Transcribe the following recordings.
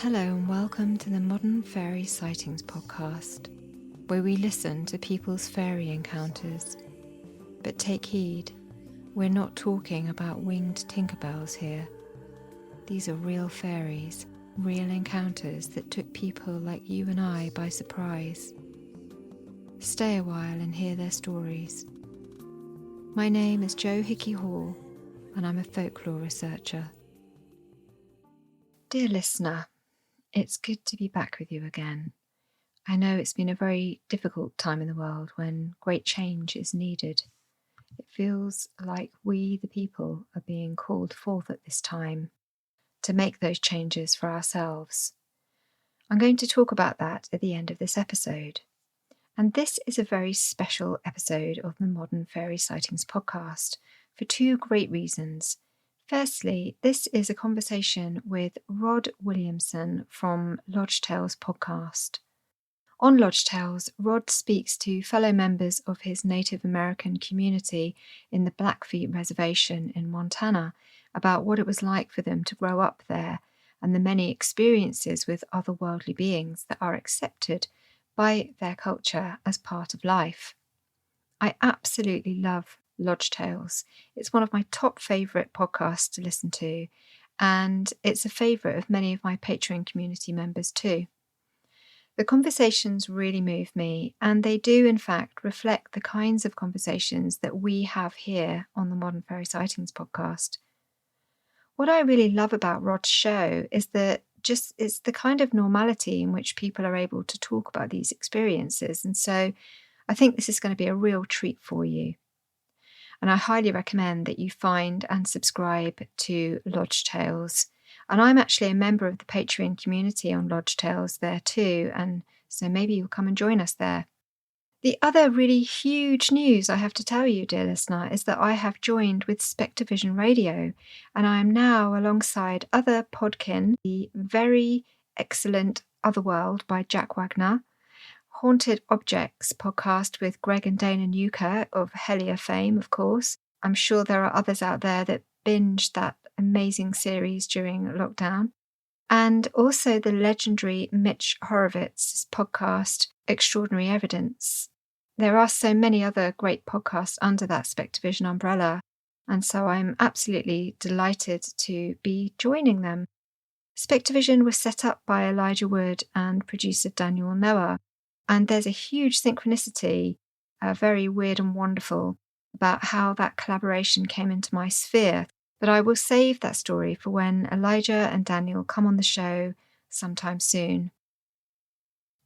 Hello and welcome to the Modern Fairy Sightings podcast, where we listen to people's fairy encounters. But take heed, we're not talking about winged Tinkerbells here. These are real fairies, real encounters that took people like you and I by surprise. Stay a while and hear their stories. My name is Jo Hickey Hall, and I'm a folklore researcher. Dear listener, it's good to be back with you again. I know it's been a very difficult time in the world when great change is needed. It feels like we, the people, are being called forth at this time to make those changes for ourselves. I'm going to talk about that at the end of this episode. And this is a very special episode of the Modern Fairy Sightings podcast for two great reasons. Firstly, this is a conversation with Rod Williamson from Lodge Tales podcast. On Lodge Tales, Rod speaks to fellow members of his Native American community in the Blackfeet Reservation in Montana about what it was like for them to grow up there and the many experiences with otherworldly beings that are accepted by their culture as part of life. I absolutely love Lodge Tales. It's one of my top favourite podcasts to listen to, and it's a favourite of many of my Patreon community members too. The conversations really move me, and they do in fact reflect the kinds of conversations that we have here on the Modern Fairy Sightings podcast. What I really love about Rod's show is that it's the kind of normality in which people are able to talk about these experiences, and so I think this is going to be a real treat for you. And I highly recommend that you find and subscribe to Lodge Tales. And I'm actually a member of the Patreon community on Lodge Tales there too, and so maybe you'll come and join us there. The other really huge news I have to tell you, dear listener, is that I have joined with Spectrovision Radio, and I am now alongside other podkin, the very excellent Otherworld by Jack Wagner, Haunted Objects podcast with Greg and Dana Newkirk of Hellier fame, of course. I'm sure there are others out there that binged that amazing series during lockdown. And also the legendary Mitch Horowitz's podcast, Extraordinary Evidence. There are so many other great podcasts under that Spectrovision umbrella, and so I'm absolutely delighted to be joining them. Spectrovision was set up by Elijah Wood and producer Daniel Noah, and there's a huge synchronicity, very weird and wonderful, about how that collaboration came into my sphere. But I will save that story for when Elijah and Daniel come on the show sometime soon.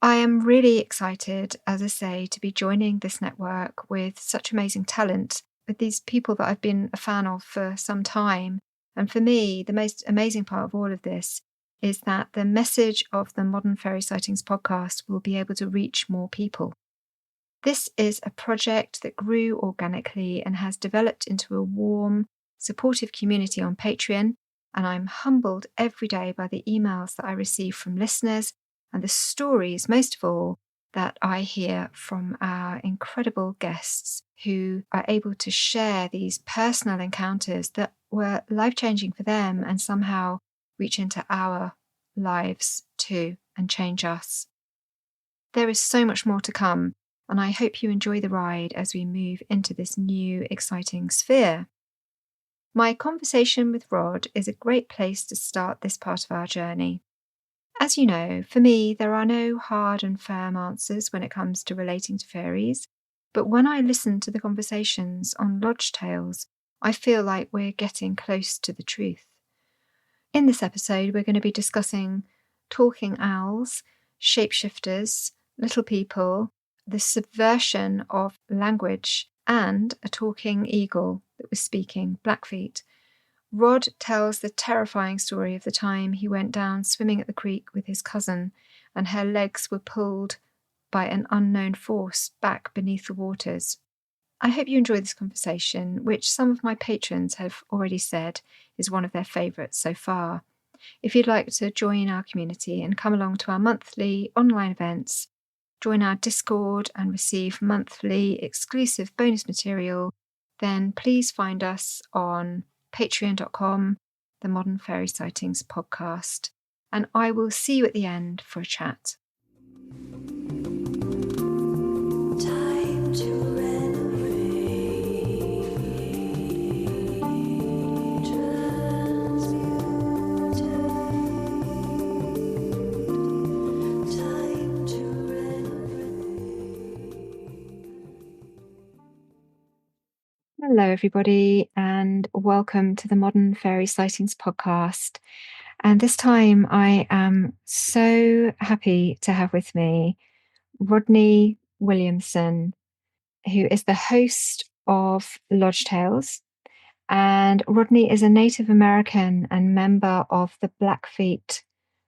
I am really excited, as I say, to be joining this network with such amazing talent, with these people that I've been a fan of for some time. And for me, the most amazing part of all of this is that the message of the Modern Fairy Sightings podcast will be able to reach more people. This is a project that grew organically and has developed into a warm, supportive community on Patreon, and I'm humbled every day by the emails that I receive from listeners and the stories, most of all, that I hear from our incredible guests who are able to share these personal encounters that were life-changing for them and somehow reach into our lives too and change us. There is so much more to come, and I hope you enjoy the ride as we move into this new, exciting sphere. My conversation with Rod is a great place to start this part of our journey. As you know, for me, there are no hard and firm answers when it comes to relating to fairies, but when I listen to the conversations on Lodge Tales, I feel like we're getting close to the truth. In this episode, we're going to be discussing talking owls, shapeshifters, little people, the subversion of language, and a talking eagle that was speaking Blackfeet. Rod tells the terrifying story of the time he went down swimming at the creek with his cousin, and her legs were pulled by an unknown force back beneath the waters. I hope you enjoy this conversation, which some of my patrons have already said is one of their favourites so far. If you'd like to join our community and come along to our monthly online events, join our Discord and receive monthly exclusive bonus material, then please find us on patreon.com, the Modern Fairy Sightings podcast. and I will see you at the end for a chat. Hello, everybody, and welcome to the Modern Fairy Sightings podcast. And this time I am so happy to have with me Rodney Williamson, who is the host of Lodge Tales. And Rodney is a Native American and member of the Blackfeet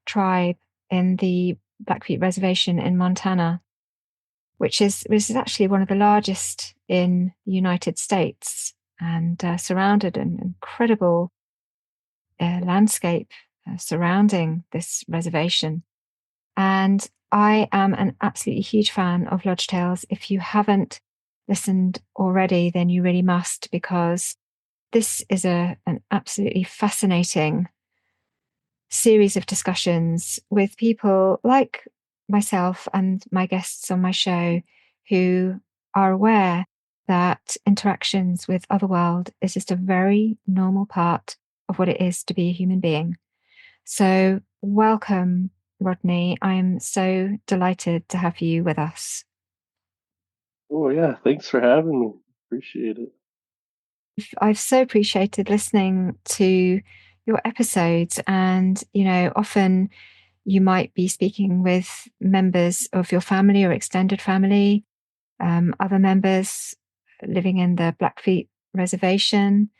tribe in the Blackfeet Reservation in Montana, which is actually one of the largest in the United States, and surrounded an incredible landscape surrounding this reservation. And I am an absolutely huge fan of Lodge Tales. If you haven't listened already, then you really must, because this is an absolutely fascinating series of discussions with people like myself and my guests on my show who are aware that interactions with Otherworld is just a very normal part of what it is to be a human being. So, welcome, Rodney. I'm so delighted to have you with us. Oh, yeah. Thanks for having me. Appreciate it. I've so appreciated listening to your episodes, and often you might be speaking with members of your family or extended family, other members living in the Blackfeet Reservation.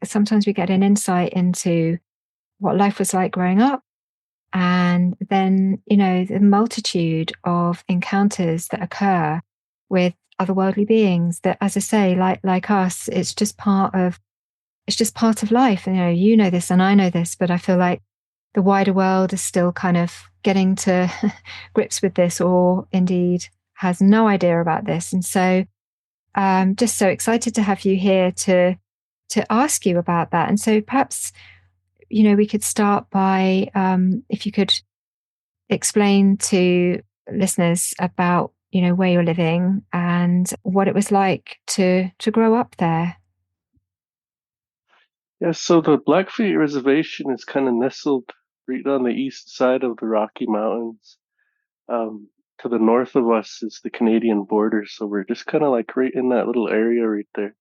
Sometimes we get an insight into what life was like growing up, and then the multitude of encounters that occur with otherworldly beings. That, as I say, like us, it's just part of life. You know this and I know this, but I feel like the wider world is still kind of getting to grips with this, or indeed has no idea about this. And so just so excited to have you here to ask you about that. And so perhaps, we could start by, if you could explain to listeners about, where you're living and what it was like to grow up there. Yeah, so the Blackfeet Reservation is kind of nestled right on the east side of the Rocky Mountains. Um, to the north of us is the Canadian border, so we're just kind of like right in that little area right there.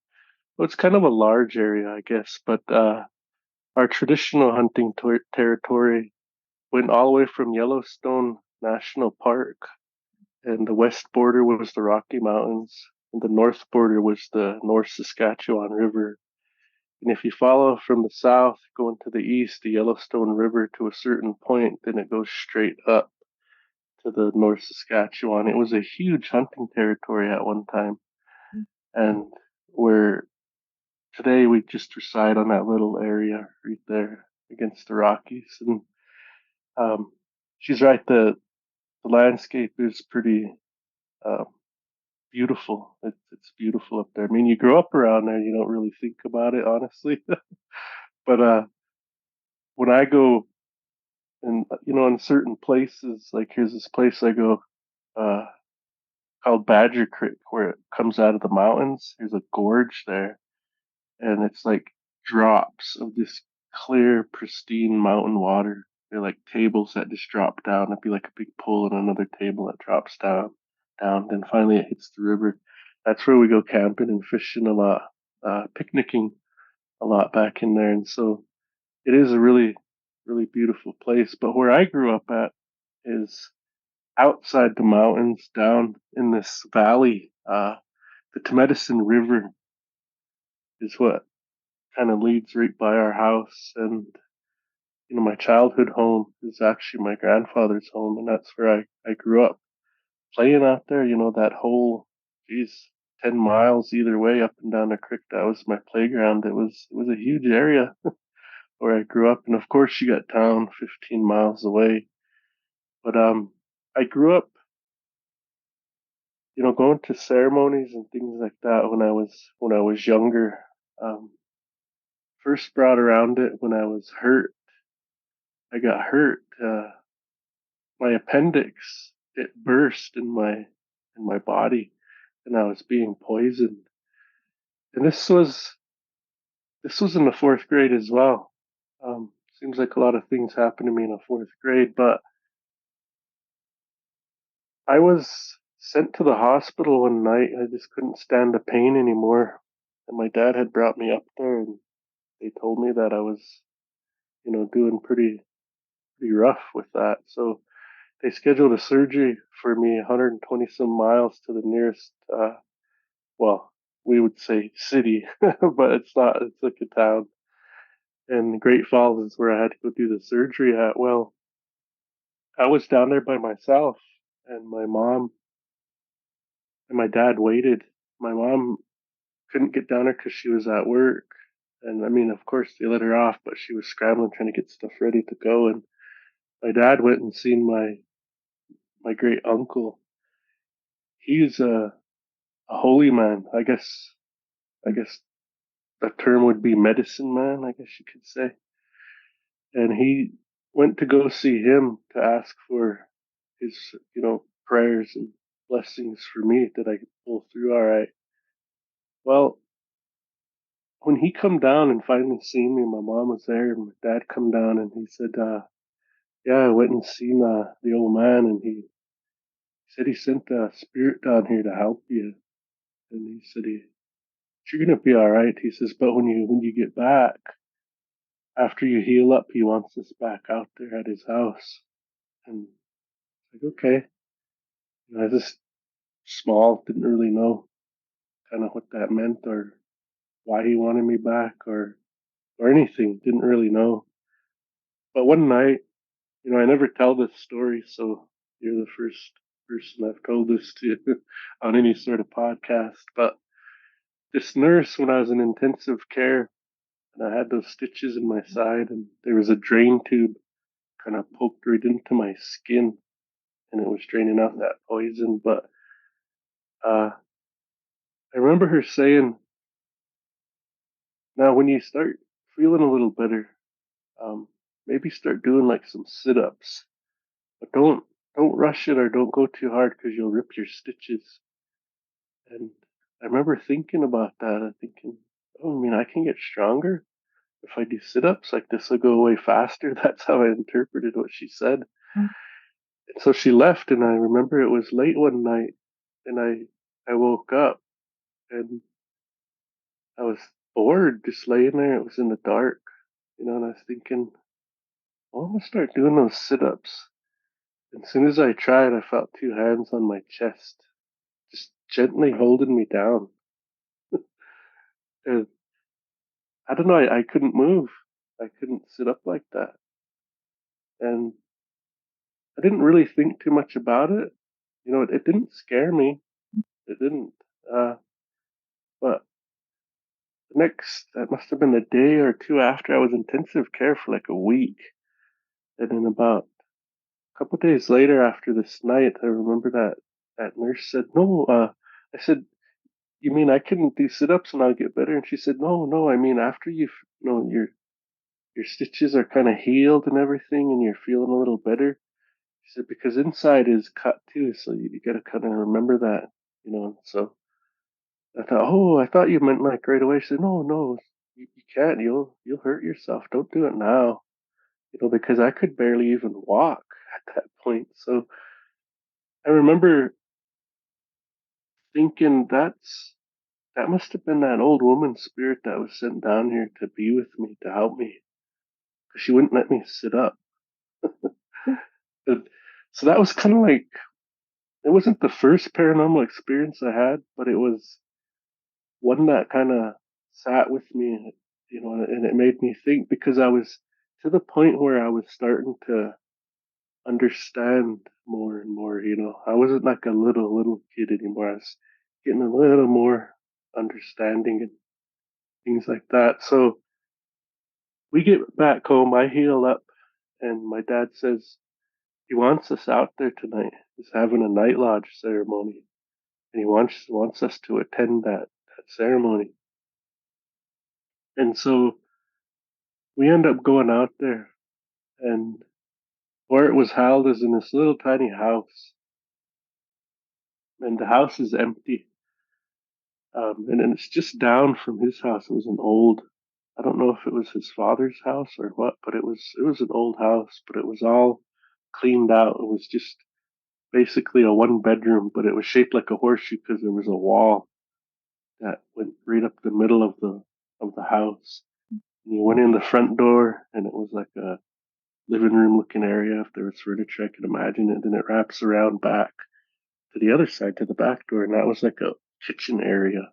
Well, it's kind of a large area, I guess, but our traditional hunting territory went all the way from Yellowstone National Park, and the west border was the Rocky Mountains, and the north border was the North Saskatchewan River. And if you follow from the south going to the east, the Yellowstone River to a certain point, then it goes straight up to the North Saskatchewan. It was a huge hunting territory at one time. And where today we just reside on that little area right there against the Rockies. And um, she's right, the landscape is pretty um, beautiful. It's beautiful up there. I mean, you grow up around there, you don't really think about it, honestly. But when I go, and in certain places, like here's this place I go uh called Badger Creek, where it comes out of the mountains. There's a gorge there, and it's like drops of this clear pristine mountain water. They're like tables that just drop down. It'd be like a big pool and another table that drops down, then finally it hits the river. That's where we go camping and fishing a lot, picnicking a lot back in there. And so it is a really, really beautiful place. But where I grew up at is outside the mountains, down in this valley. The Medicine River is what kind of leads right by our house, and my childhood home is actually my grandfather's home, and that's where I grew up playing out there. That whole, geez, 10 miles either way up and down the creek. That was my playground. It was a huge area where I grew up, and of course you got town 15 miles away. But I grew up, going to ceremonies and things like that when I was younger. Um, First brought around it when I was hurt I got hurt. My appendix, it burst in my body, and I was being poisoned. And this was in the fourth grade as well. Seems like a lot of things happened to me in the fourth grade, but I was sent to the hospital one night. I just couldn't stand the pain anymore. And my dad had brought me up there and they told me that I was, doing pretty rough with that. So they scheduled a surgery for me 120 some miles to the nearest, well, we would say city, but it's not, it's like a town. And Great Falls is where I had to go do the surgery at. Well, I was down there by myself and my mom and my dad waited. My mom couldn't get down there because she was at work. And I mean, of course, they let her off, but she was scrambling trying to get stuff ready to go. And my dad went and seen my great uncle. He's a holy man. I guess the term would be medicine man. I guess you could say. And he went to go see him to ask for his, prayers and blessings for me that I could pull through all right. Well, when he come down and finally seen me, my mom was there, and my dad come down, and he said, "Yeah, I went and seen the old man, and he said he sent a spirit down here to help you, and he said you're gonna be all right." He says, "But when you get back, after you heal up, he wants us back out there at his house." And like, okay, I was just small, didn't really know kind of what that meant or why he wanted me back or anything. Didn't really know. But one night, I never tell this story, so you're the first person I've told this to on any sort of podcast. But this nurse, when I was in intensive care, and I had those stitches in my side, and there was a drain tube kind of poked right into my skin, and it was draining out that poison. But uh, I remember her saying, "Now, when you start feeling a little better, um, maybe start doing like some sit-ups, but don't rush it or don't go too hard because you'll rip your stitches." And I remember thinking about that and thinking, oh, I mean, I can get stronger if I do sit ups, like this will go away faster. That's how I interpreted what she said. Mm. And so she left, and I remember it was late one night, and I woke up and I was bored just laying there. It was in the dark, and I was thinking, well, I'm going to start doing those sit ups. And as soon as I tried, I felt two hands on my chest, just gently holding me down. And I don't know, I couldn't move. I couldn't sit up like that. And I didn't really think too much about it. It didn't scare me. It didn't. Uh, but that must have been a day or two after I was intensive care for like a week. And then about a couple of days later after this night, I remember that nurse said, no, I said, you mean I couldn't do sit-ups and I'll get better? And she said, no, no, I mean, after your stitches are kind of healed and everything and you're feeling a little better. She said, because inside is cut too, so you got to kind of remember that. So I thought, oh, I thought you meant like right away. She said, no, no, you can't. You'll hurt yourself. Don't do it now. Because I could barely even walk at that point. So I remember thinking that must have been that old woman's spirit that was sent down here to be with me, to help me, because she wouldn't let me sit up. And so that was kind of like, it wasn't the first paranormal experience I had, but it was one that kind of sat with me, and it made me think because I was to the point where I was starting to understand more and more. I wasn't like a little kid anymore. I was getting a little more understanding and things like that. So we get back home, I heal up, and my dad says he wants us out there tonight. He's having a night lodge ceremony, and he wants us to attend that ceremony. And so we end up going out there, and where it was held is in this little tiny house, and the house is empty. And it's just down from his house. It was an old, I don't know if it was his father's house or what, but it was an old house, but it was all cleaned out. It was just basically a one bedroom, but it was shaped like a horseshoe because there was a wall that went right up the middle of the house. And you went in the front door, and it was like a living room looking area. If there was furniture, I could imagine it. Then it wraps around back to the other side to the back door, and that was like a kitchen area.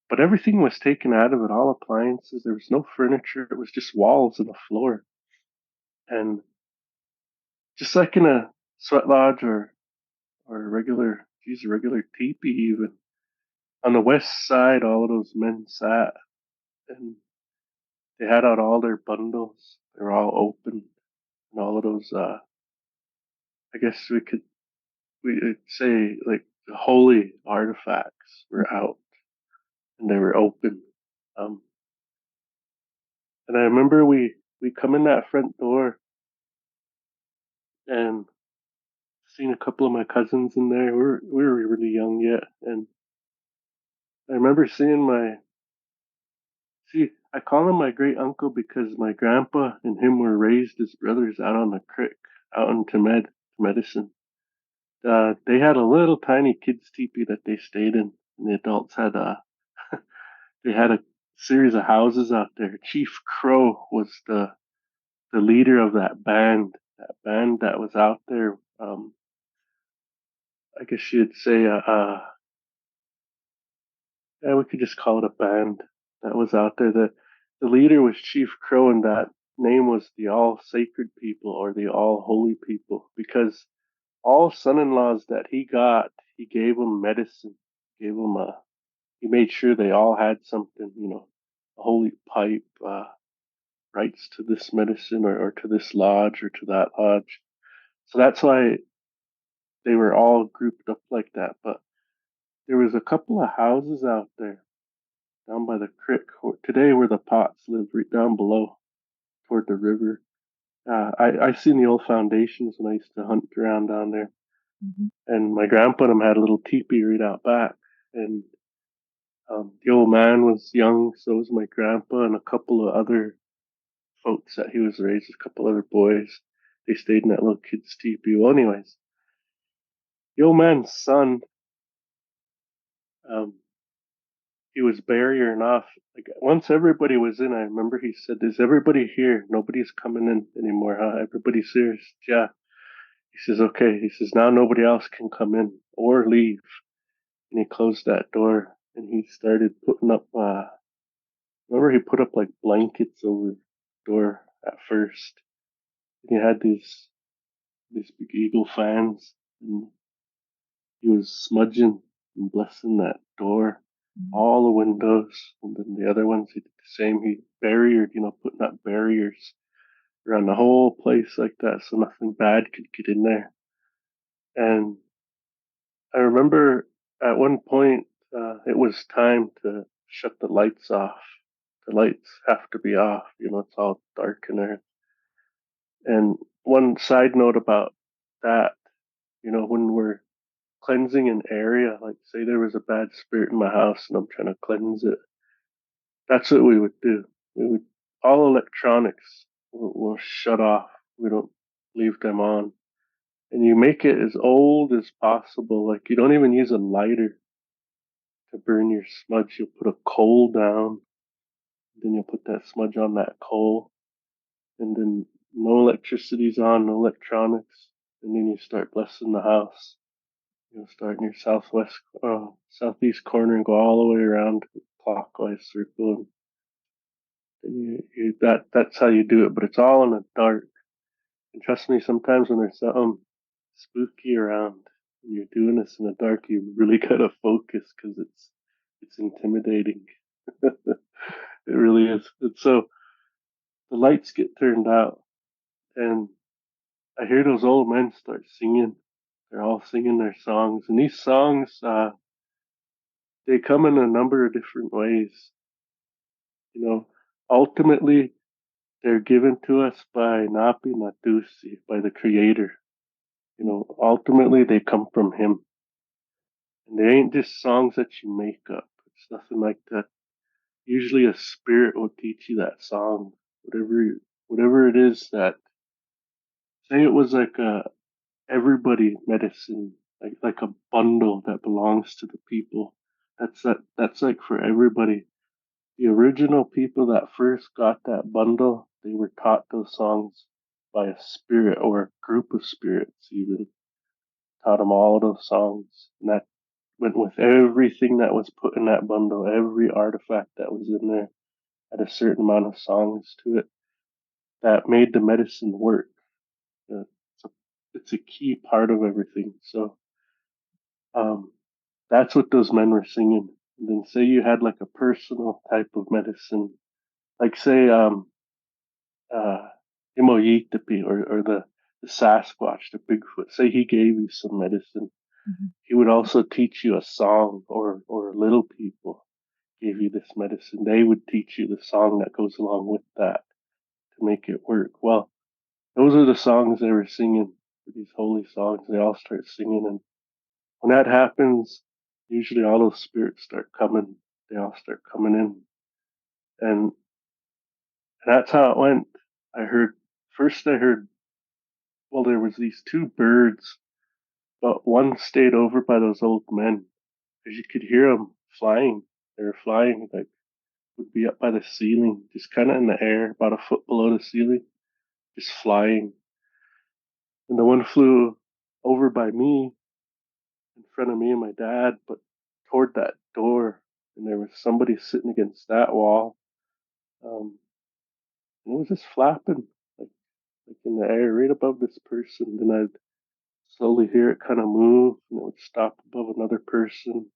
But everything was taken out of it, all appliances. There was no furniture. It was just walls and a floor. And just like in a sweat lodge or a regular teepee even, on the west side, all of those men sat and they had out all their bundles. They were all open and all of those, I guess we'd say like the holy artifacts were out and they were open. Um, and I remember we come in that front door and seen a couple of my cousins in there. We were really young yet, and I remember seeing my see. I call him my great uncle because my grandpa and him were raised as brothers out on the creek, out in Temed, Medicine. They had a little tiny kids teepee that they stayed in, and the adults had they had a series of houses out there. Chief Crow was the leader of that band that was out there. I guess you'd say yeah, we could just call it a band that was out there. The leader was Chief Crow, and that name was the All Sacred People or the All Holy People because all son-in-laws that he got, he gave them medicine, gave them he made sure they all had something, a holy pipe, rights to this medicine or to this lodge or to that lodge. So that's why they were all grouped up like that. But there was a couple of houses out there down by the creek today where the Pots live, right down below toward the river. I seen the old foundations when I used to hunt around down there, Mhm. and my grandpa and them had a little teepee right out back, and the old man was young, so was my grandpa and a couple of other folks that he was raised, a couple other boys. They stayed in that little kid's teepee. Well, anyways, the old man's son, um, he was barriering off. Like once everybody was in, I remember he said, "Is everybody here? Nobody's coming in anymore, huh? Everybody's here." Yeah. He says, "Okay." He says, "Now nobody else can come in or leave." And he closed that door and he started putting up. Remember, he put up like blankets over the door at first. And he had these big eagle fans, and he was smudging and blessing that door, all the windows, and then the other ones he did the same. He barriered, putting up barriers around the whole place like that, so nothing bad could get in there. And I remember at one point it was time to shut the lights off. The lights have to be off, it's all dark in there. And one side note about that, when we're cleansing an area, like say there was a bad spirit in my house and I'm trying to cleanse it, that's what we would do. We would all electronics will shut off. We don't leave them on. And you make it as old as possible. Like you don't even use a lighter to burn your smudge. You'll put a coal down, then you'll put that smudge on that coal, and then no electricity's on, no electronics, and then you start blessing the house. You'll start in your southeast corner and go all the way around clockwise circle, and that's how you do it. But it's all in the dark. And trust me, sometimes when there's something spooky around and you're doing this in the dark, you really gotta focus because it's intimidating. It really is. And so the lights get turned out, and I hear those old men start singing. They're all singing their songs, and these songs, they come in a number of different ways. You know, ultimately, they're given to us by Napi Natusi, by the Creator. You know, ultimately they come from Him, and they ain't just songs that you make up. It's nothing like that. Usually, a spirit will teach you that song, whatever it is that. Say it was like a everybody medicine, like a bundle that belongs to the people. That's like for everybody. The original people that first got that bundle, they were taught those songs by a spirit or a group of spirits, even taught them all those songs. And that went with everything that was put in that bundle, every artifact that was in there had a certain amount of songs to it that made the medicine work. Uh, It's a, it's a key part of everything. So um, that's what those men were singing. And then say you had like a personal type of medicine, like say uh, Imoyitapi or the Sasquatch, the Bigfoot. Say he gave you some medicine. Mhm. He would also teach you a song, or little people gave you this medicine. They would teach you the song that goes along with that to make it work. Well, those are the songs they were singing, these holy songs. They all start singing, and when that happens, usually all those spirits start coming. They all start coming in, and that's how it went. I heard first. I heard well, there was these two birds, but one stayed over by those old men because you could hear them flying. They were flying like would be up by the ceiling, just kind of in the air, about a foot below the ceiling, just flying. And the one flew over by me, in front of me and my dad, but toward that door. And there was somebody sitting against that wall. Um, and it was just flapping, like, like in the air, right above this person. Then I'd slowly hear it kind of move, and it would stop above another person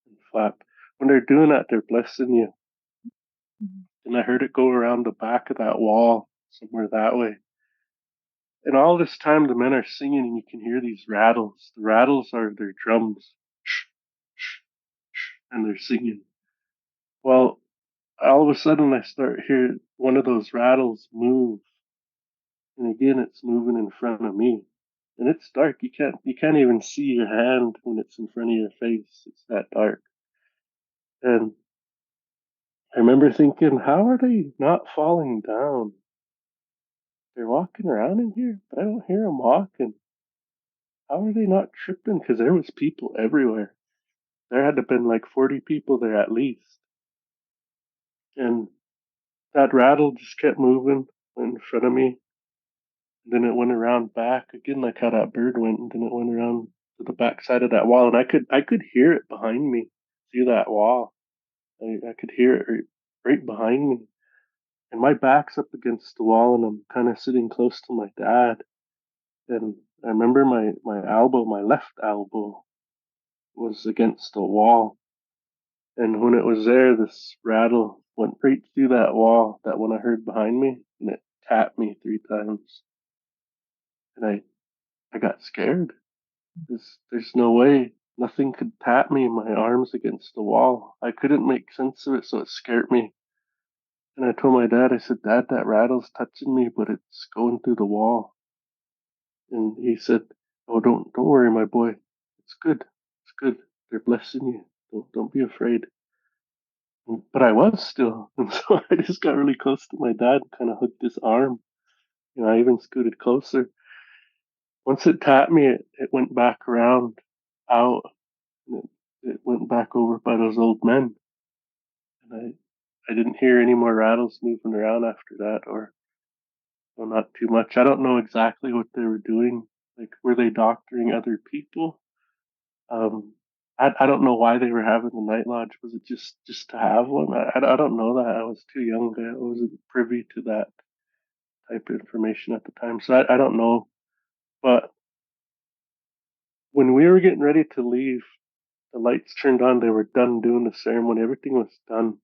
and flap. When they're doing that, they're blessing you. Mhm. And I heard it go around the back of that wall, somewhere that way. And all this time, the men are singing, and you can hear these rattles. The rattles are their drums, and they're singing. Well, all of a sudden, I start hearing one of those rattles move, and again, it's moving in front of me. And it's dark. You can't even see your hand when it's in front of your face. It's that dark. And I remember thinking, how are they not falling down? They're walking around in here, but I don't hear them walking. How are they not tripping? Because there was people everywhere. There had to have been like 40 people there at least. And that rattle just kept moving in front of me. And then it went around back again, like how that bird went. And then it went around to the back side of that wall. And I could hear it behind me through that wall. I could hear it right behind me. And my back's up against the wall, and I'm kind of sitting close to my dad. And I remember my elbow, my left elbow, was against the wall. And when it was there, this rattle went right through that wall, that one I heard behind me, and it tapped me 3 times. And I got scared. There's no way. Nothing could tap me, my arms against the wall. I couldn't make sense of it, so it scared me. And I told my dad, I said, Dad, that rattle's touching me, but it's going through the wall. And he said, Oh, don't worry, my boy. It's good. It's good. They're blessing you. Don't be afraid. But I was still, and so I just got really close to my dad and kind of hooked his arm. You know, I even scooted closer. Once it tapped me, it went back around, out, and it went back over by those old men. And I didn't hear any more rattles moving around after that, or well, not too much. I don't know exactly what they were doing. Like, were they doctoring other people? Um, I don't know why they were having the night lodge. Was it just to have one? I don't know that. I was too young. I wasn't privy to that type of information at the time, so I don't know. But when we were getting ready to leave, the lights turned on. They were done doing the ceremony. Everything was done,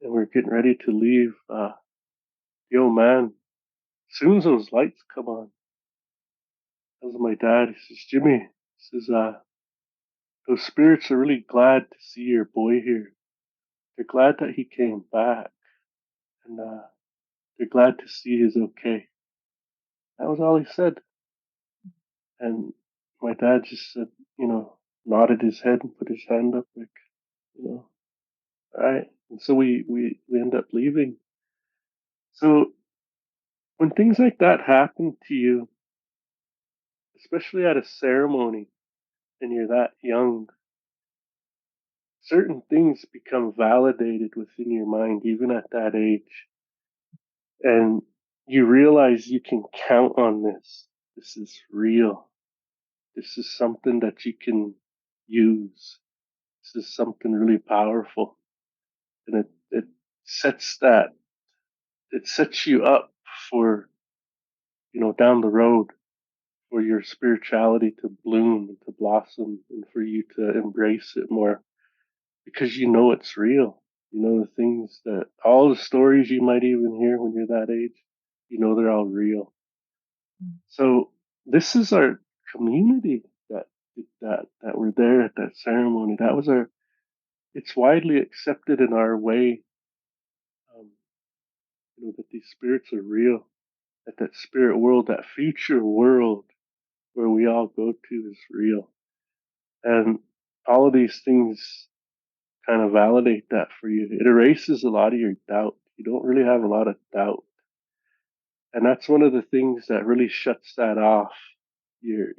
and we were getting ready to leave. The old man, as soon as those lights come on, that was my dad. He says, Jimmy, he says, those spirits are really glad to see your boy here. They're glad that he came back. And they're glad to see he's okay. That was all he said. And my dad just said, nodded his head and put his hand up, like, you know, all right. And so we end up leaving. So when things like that happen to you, especially at a ceremony and you're that young, certain things become validated within your mind, even at that age. And you realize you can count on this. This is real. This is something that you can use. This is something really powerful. And it sets that, it sets you up for, down the road for your spirituality to bloom and to blossom and for you to embrace it more because you know it's real. You know the things that all the stories you might even hear when you're that age, they're all real. So this is our community that that were there at that ceremony. That was our. It's widely accepted in our way, um, that these spirits are real. That spirit world, that future world where we all go to, is real, and all of these things kind of validate that for you. It erases a lot of your doubt. You don't really have a lot of doubt, and that's one of the things that really shuts that off. Your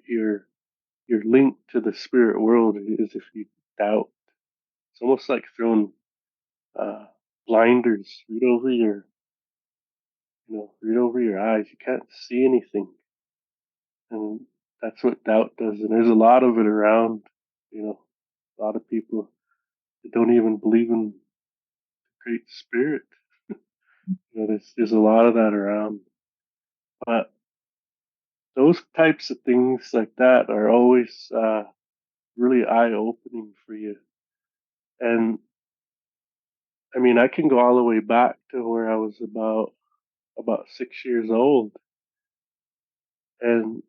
link to the spirit world is if you doubt. It's almost like throwing uh, blinders right over your eyes. You can't see anything, and that's what doubt does. And there's a lot of it around. A lot of people that don't even believe in Great Spirit. There's a lot of that around, but those types of things like that are always really eye opening for you. And I mean, I can go all the way back to where I was about 6 years old, and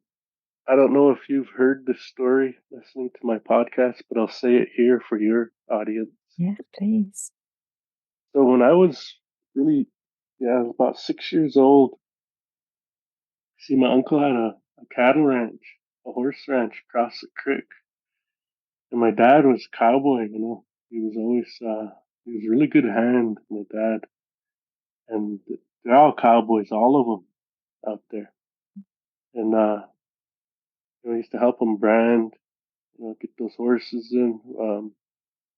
I don't know if you've heard this story listening to my podcast, but I'll say it here for your audience. Yeah, please. So when I was really, yeah, I was about 6 years old. See, my uncle had a cattle ranch, a horse ranch across the creek, and my dad was a cowboy. He was always he was a really good hand, my dad, and they're all cowboys, all of them out there. And I used to help them brand, get those horses in,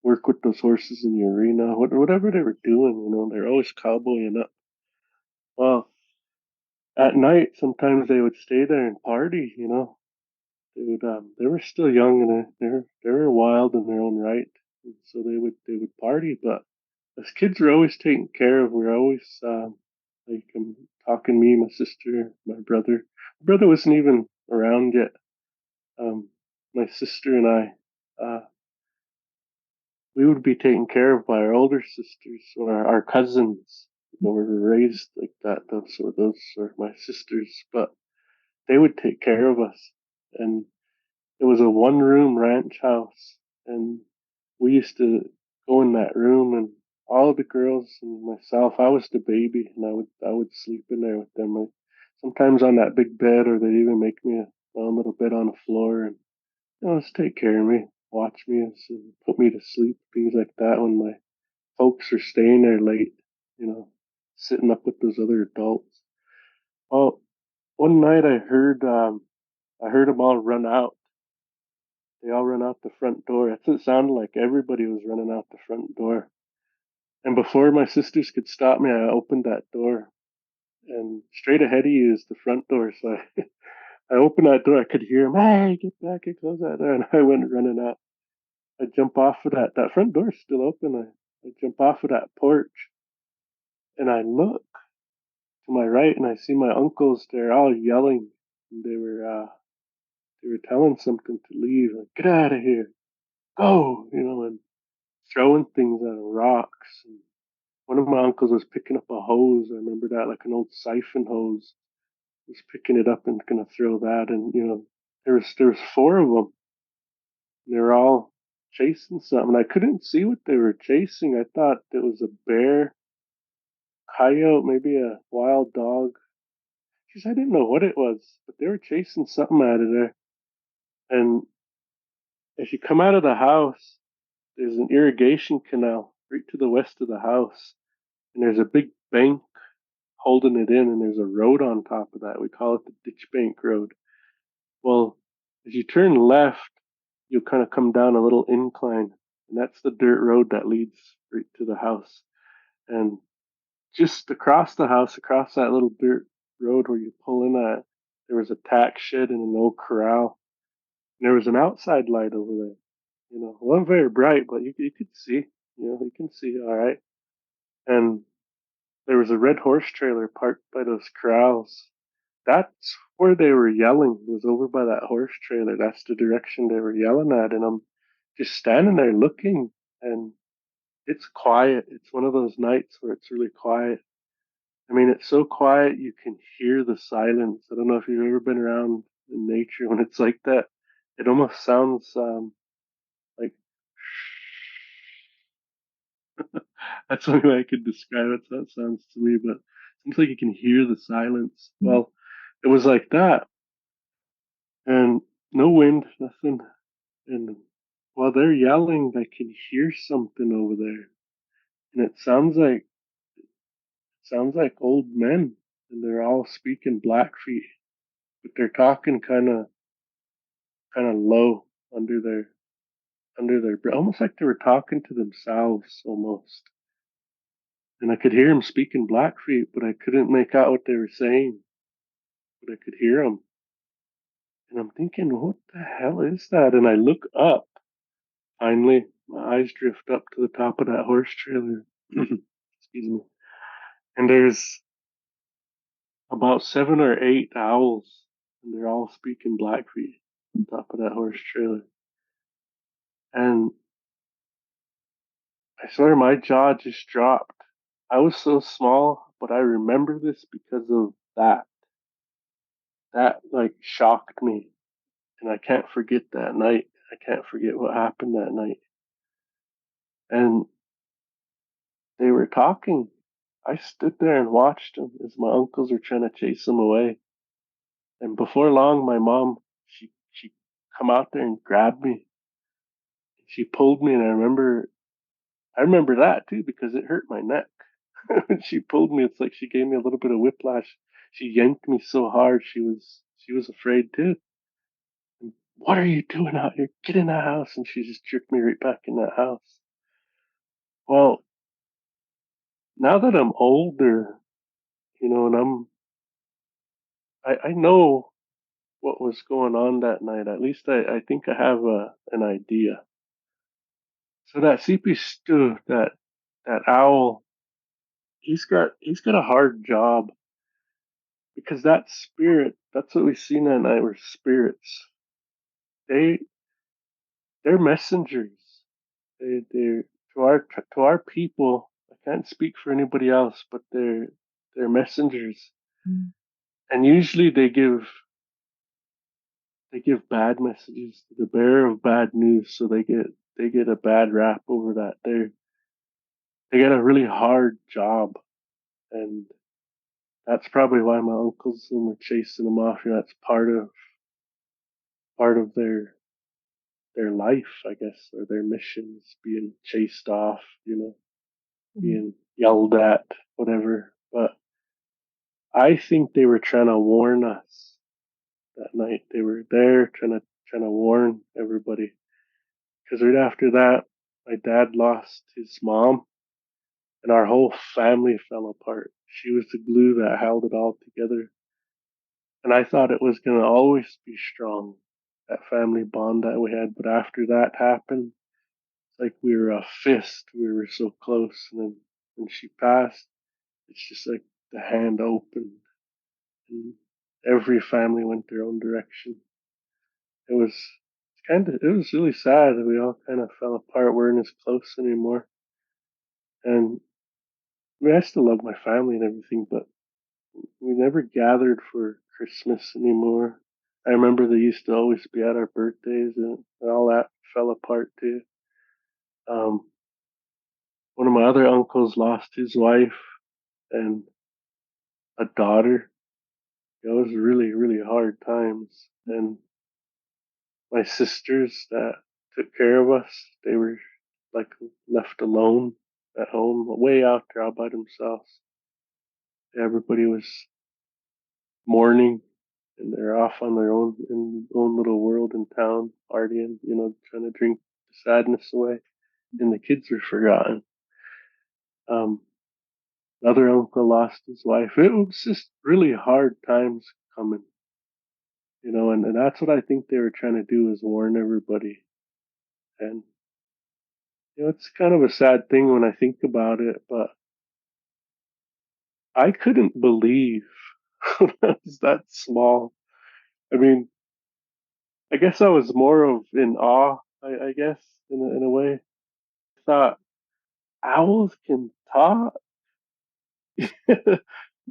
work with those horses in the arena, whatever they were doing. They're always cowboying up. Well, at night, sometimes they would stay there and party. They were still young and they were wild in their own right, and so they would party. But as kids, we're always taken care of. We're always like talking me, my sister, my brother. My brother wasn't even around yet. My sister and I, we would be taken care of by our older sisters or our cousins. We were raised like that. Those are my sisters, but they would take care of us. And it was a one-room ranch house, and we used to go in that room, and all of the girls and myself. I was the baby, and I would sleep in there with them. Sometimes on that big bed, or they'd even make me my own little bed on the floor, and just take care of me, watch me, and put me to sleep, things like that. When my folks are staying there late, you know, sitting up with those other adults. Well, one night I heard them all run out. They all run out the front door. That's what it sounded like. Everybody was running out the front door. And before my sisters could stop me, I opened that door. And straight ahead of you is the front door. So I opened that door. I could hear them, hey, get back and close that door. And I went running out. I jump off of that front door's still open. I jump off of that porch and I look to my right and I see my uncles. They're all yelling. And they were telling something to leave. Like, get out of here. Go, and throwing things at rocks. And one of my uncles was picking up a hose. I remember that, like an old siphon hose. He was picking it up and gonna throw that. And there was four of them. And they were all chasing something. I couldn't see what they were chasing. I thought it was a bear coyote, maybe a wild dog. Because I didn't know what it was, but they were chasing something out of there. And as you come out of the house, there's an irrigation canal right to the west of the house, and there's a big bank holding it in, and there's a road on top of that. We call it the ditch bank road. Well, as you turn left, you'll kind of come down a little incline, and that's the dirt road that leads right to the house. And just across the house, across that little dirt road where you pull in at, there was a tack shed and an old corral. And there was an outside light over there. It wasn't very bright, but you could see. You can see all right. And there was a red horse trailer parked by those corrals. That's where they were yelling, was over by that horse trailer. That's the direction they were yelling at. And I'm just standing there looking, and it's quiet. It's one of those nights where it's really quiet. I mean, it's so quiet you can hear the silence. I don't know if you've ever been around in nature when it's like that. It almost sounds like that's the only way I could describe it. So it sounds to me, but it seems like you can hear the silence. Well, it was like that, and no wind, nothing. And while they're yelling, I can hear something over there, and it sounds like old men, and they're all speaking Blackfeet, but they're talking kind of low under their breath, almost like they were talking to themselves almost. And I could hear them speaking Blackfeet, but I couldn't make out what they were saying, but I could hear them. And I'm thinking, what the hell is that? And I look up. Finally, my eyes drift up to the top of that horse trailer. Excuse me. And there's about 7 or 8 owls, and they're all speaking Blackfeet on top of that horse trailer. And I swear my jaw just dropped. I was so small, but I remember this because of that. That like shocked me, and I can't forget that night. I can't forget what happened that night. And they were talking. I stood there and watched them as my uncles were trying to chase them away. And before long, my mom, she come out there and grabbed me. She pulled me, and I remember that too because it hurt my neck. When she pulled me, it's like she gave me a little bit of whiplash. She yanked me so hard, she was afraid too. And, what are you doing out here? Get in that house! And she just jerked me right back in that house. Well, now that I'm older, and I know what was going on that night. At least I think I have an idea. So that CP Stu, that owl, he's got a hard job because that spirit, that's what we seen that night were spirits. They they're messengers. They're to our people. I can't speak for anybody else, but they're messengers, Mm. and usually they give bad messages, the bearer of bad news, so they get a bad rap over that. They get a really hard job, and that's probably why my uncles were chasing them off. That's part of their life, I guess, or their missions, being chased off, Mm. being yelled at, whatever. But I think they were trying to warn us that night. They were there trying to warn everybody. Because right after that, my dad lost his mom, and our whole family fell apart. She was the glue that held it all together. And I thought it was going to always be strong, that family bond that we had. But after that happened, it's like we were a fist. We were so close. And then when she passed, it's just like the hand opened, and every family went their own direction. It was it was really sad that we all kind of fell apart. We weren't as close anymore. And I mean, I still love my family and everything, but we never gathered for Christmas anymore. I remember they used to always be at our birthdays, and all that fell apart too. Um, One of my other uncles lost his wife, and a daughter. It was really, really hard times. And my sisters that took care of us, they were like left alone at home, way out there all by themselves. Everybody was mourning and they're off on their own in own little world in town, partying, trying to drink the sadness away. And the kids were forgotten. Um, Another uncle lost his wife. It was just really hard times coming, and that's what I think they were trying to do is warn everybody. And it's kind of a sad thing when I think about it, but I couldn't believe I was that small. I mean, I guess I was more of in awe, I guess, in a way. I thought owls can talk.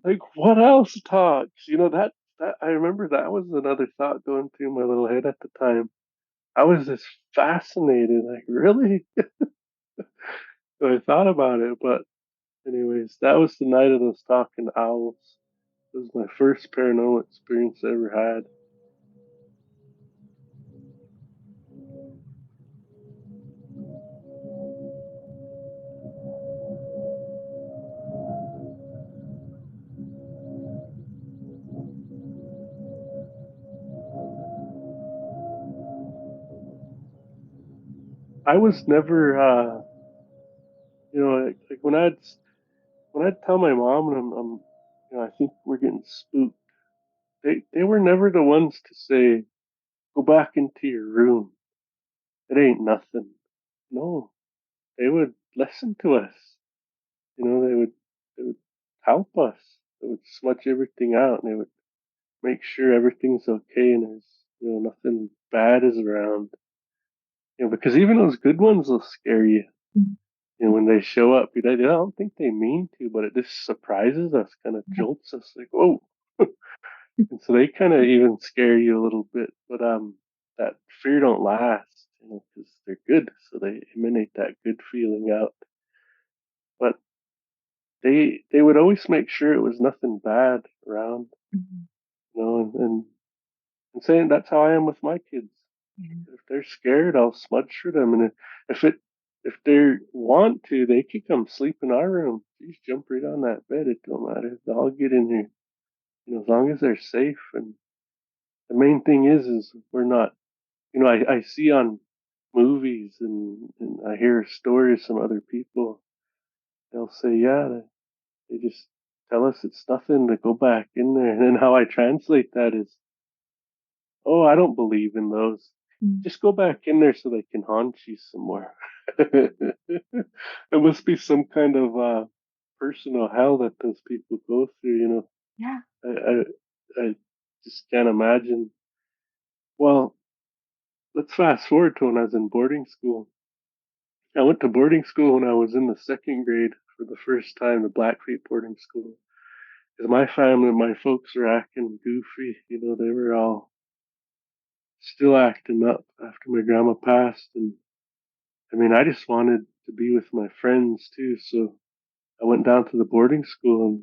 Like what else talks? That I remember that was another thought going through my little head at the time. I was just fascinated, like really? So I thought about it, but anyways, that was the night of those talking owls. It was my first paranormal experience I ever had. I was never, like when I'd tell my mom and I think we're getting spooked. They were never the ones to say, "Go back into your room. It ain't nothing." No, they would listen to us. They would help us. They would smudge everything out, and they would make sure everything's okay and there's nothing bad is around. Because even those good ones will scare you. When they show up, I don't think they mean to, but it just surprises us, kind of jolts us, like whoa. And so they kind of even scare you a little bit, but that fear don't last, because they're good, so they emanate that good feeling out. But they would always make sure it was nothing bad around, and saying that's how I am with my kids. Yeah. If they're scared, I'll smudge for them, and if they want to, they can come sleep in our room. Just jump right on that bed. It don't matter. They'll get in here, as long as they're safe. And the main thing is we're not. I see on movies and I hear stories from other people. They'll say, yeah, they just tell us it's nothing to go back in there. And then how I translate that is, oh, I don't believe in those. Mm. Just go back in there so they can haunt you some more. It must be some kind of personal hell that those people go through. Yeah. I just can't imagine. Well, let's fast forward to when I was in boarding school. I went to boarding school when I was in the second grade for the first time, the Blackfeet boarding school. Because my family, my folks were acting goofy. They were all still acting up after my grandma passed. And I mean, I just wanted to be with my friends too. So I went down to the boarding school and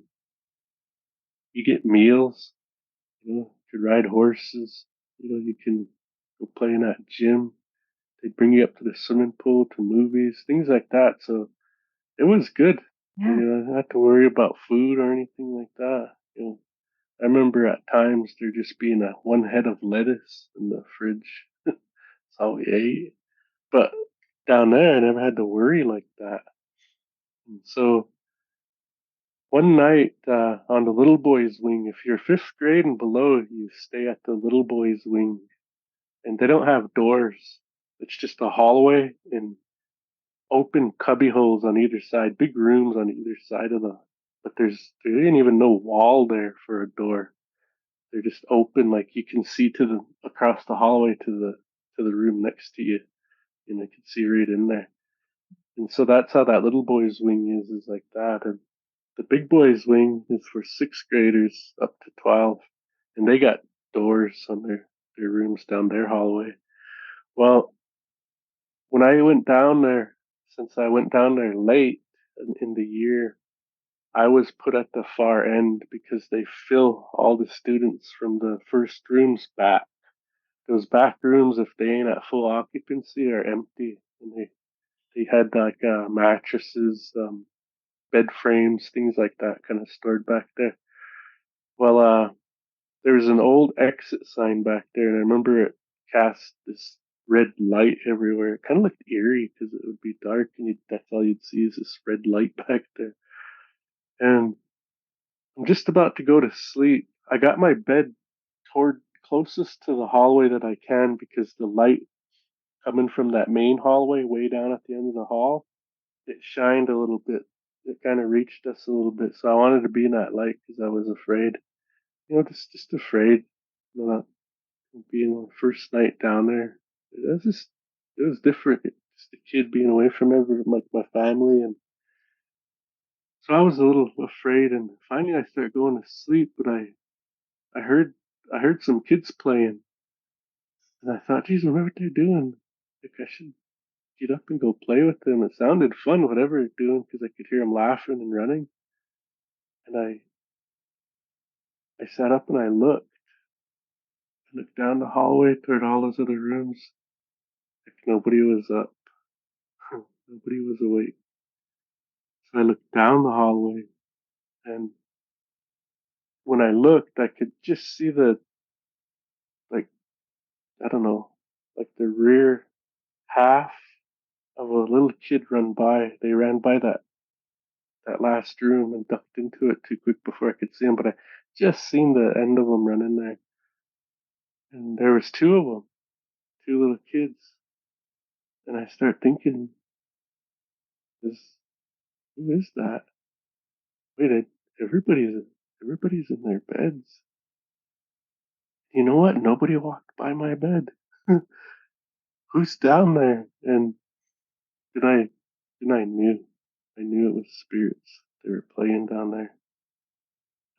you get meals, you could ride horses, you can go play in that gym. They bring you up to the swimming pool, to movies, things like that. So it was good. Yeah. I didn't have to worry about food or anything like that. I remember at times there just being a one head of lettuce in the fridge. That's all we ate. But down there, I never had to worry like that. And so one night on the little boys' wing, if you're fifth grade and below, you stay at the little boys' wing, and they don't have doors. It's just a hallway and open cubby holes on either side, big rooms on either side of the. But there ain't even no wall there for a door. They're just open, like you can see to the across the hallway to the room next to you, and you can see right in there. And so that's how that little boys' wing is like that. And the big boys' wing is for sixth graders up to 12, and they got doors on their rooms down their hallway. Well, when I went down there, since I went down there late in the year, I was put at the far end because they fill all the students from the first rooms back. Those back rooms, if they ain't at full occupancy, are empty, and they had like mattresses, bed frames, things like that, kind of stored back there. Well, there was an old exit sign back there, and I remember it cast this red light everywhere. It kind of looked eerie because it would be dark, and that's all you'd see is this red light back there. And I'm just about to go to sleep. I got my bed toward closest to the hallway that I can because the light coming from that main hallway way down at the end of the hall, it shined a little bit. It kind of reached us a little bit, so I wanted to be in that light because I was afraid. Just afraid. You know, not being the first night down there. It was different. Just a kid being away from like my family, and so I was a little afraid. And finally, I started going to sleep, but I heard I heard some kids playing, and I thought, geez, I wonder what they're doing. Like I should get up and go play with them. It sounded fun, whatever they're doing, because I could hear them laughing and running. And I sat up and I looked down the hallway toward all those other rooms. Like nobody was up, nobody was awake. So I looked down the hallway, and when I looked, I could just see like, I don't know, like the rear half of a little kid run by. They ran by that last room and ducked into it too quick before I could see them, but I just seen the end of them running there. And there was two of them, two little kids. And I start thinking, is who is that? Wait, everybody's in their beds. You know what? Nobody walked by my bed. Who's down there? And then I knew it was spirits. They were playing down there,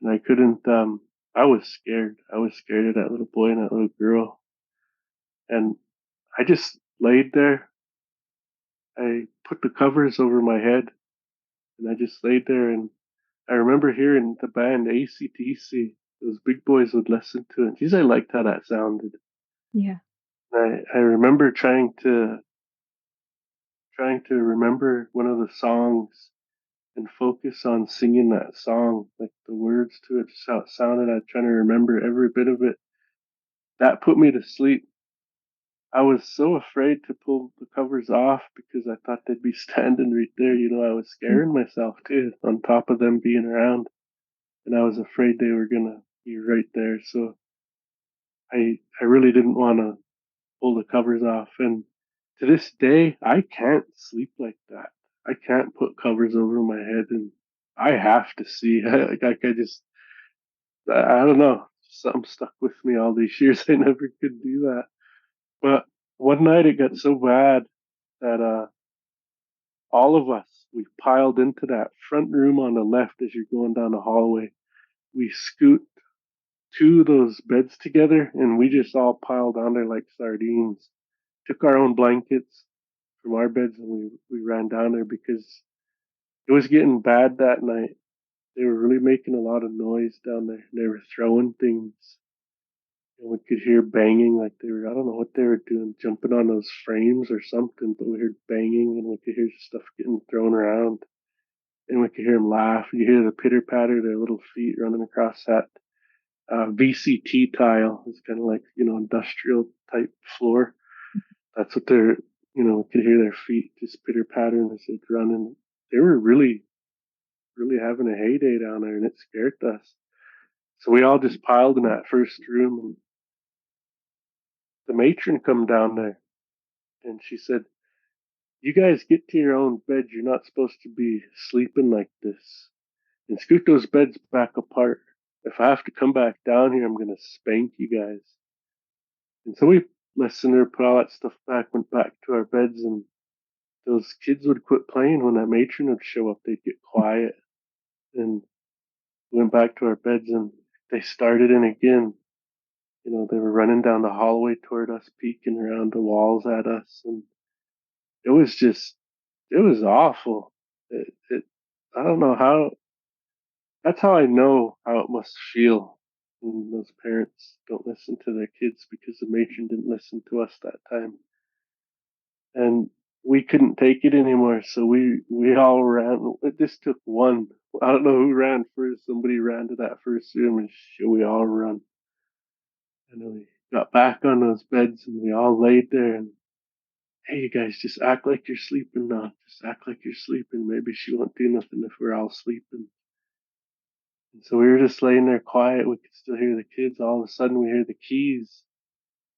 and I couldn't. I was scared. I was scared of that little boy and that little girl, and I just laid there. I put the covers over my head, and I just laid there. And I remember hearing the band AC/DC. Those big boys would listen to it. Geez, I liked how that sounded. Yeah. I remember trying to remember one of the songs and focus on singing that song, like the words to it, just how it sounded. I was trying to remember every bit of it. That put me to sleep. I was so afraid to pull the covers off because I thought they'd be standing right there. You know, I was Mm. scaring myself too, on top of them being around, and I was afraid they were gonna be right there. So I really didn't want to pull the covers off. And to this day, I can't sleep like that. I can't put covers over my head, and I have to see. I just, I don't know. Something stuck with me all these years. I never could do that. But one night it got so bad that all of us we piled into that front room on the left as you're going down the hallway. We scoot two of those beds together, and we just all piled on there like sardines. Took our own blankets from our beds, and we ran down there because it was getting bad that night. They were really making a lot of noise down there. They were throwing things, and we could hear banging like they were, I don't know what they were doing, jumping on those frames or something, but we heard banging, and we could hear stuff getting thrown around, and we could hear them laugh. You hear the pitter patter of their little feet running across that VCT tile. It's kind of like, industrial type floor. That's what they're, we could hear their feet just pitter pattering as they'd run. And they were really, really having a heyday down there, and it scared us. So we all just piled in that first room, and the matron come down there, and she said, "You guys get to your own bed. You're not supposed to be sleeping like this. And scoot those beds back apart. If I have to come back down here, I'm gonna spank you guys." And so we listened to her, put all that stuff back, went back to our beds, and those kids would quit playing when that matron would show up. They'd get quiet, and we went back to our beds, and they started in again. They were running down the hallway toward us, peeking around the walls at us, and it was just, it was awful. I don't know how. that's how I know how it must feel when those parents don't listen to their kids because the matron didn't listen to us that time. And we couldn't take it anymore, so we all ran. It just took one. I don't know who ran first. Somebody ran to that first room, and we all run. And then we got back on those beds, and we all laid there. And hey, you guys, just act like you're sleeping now. Just act like you're sleeping. Maybe she won't do nothing if we're all sleeping. And so we were just laying there quiet. We could still hear the kids. All of a sudden, we hear the keys,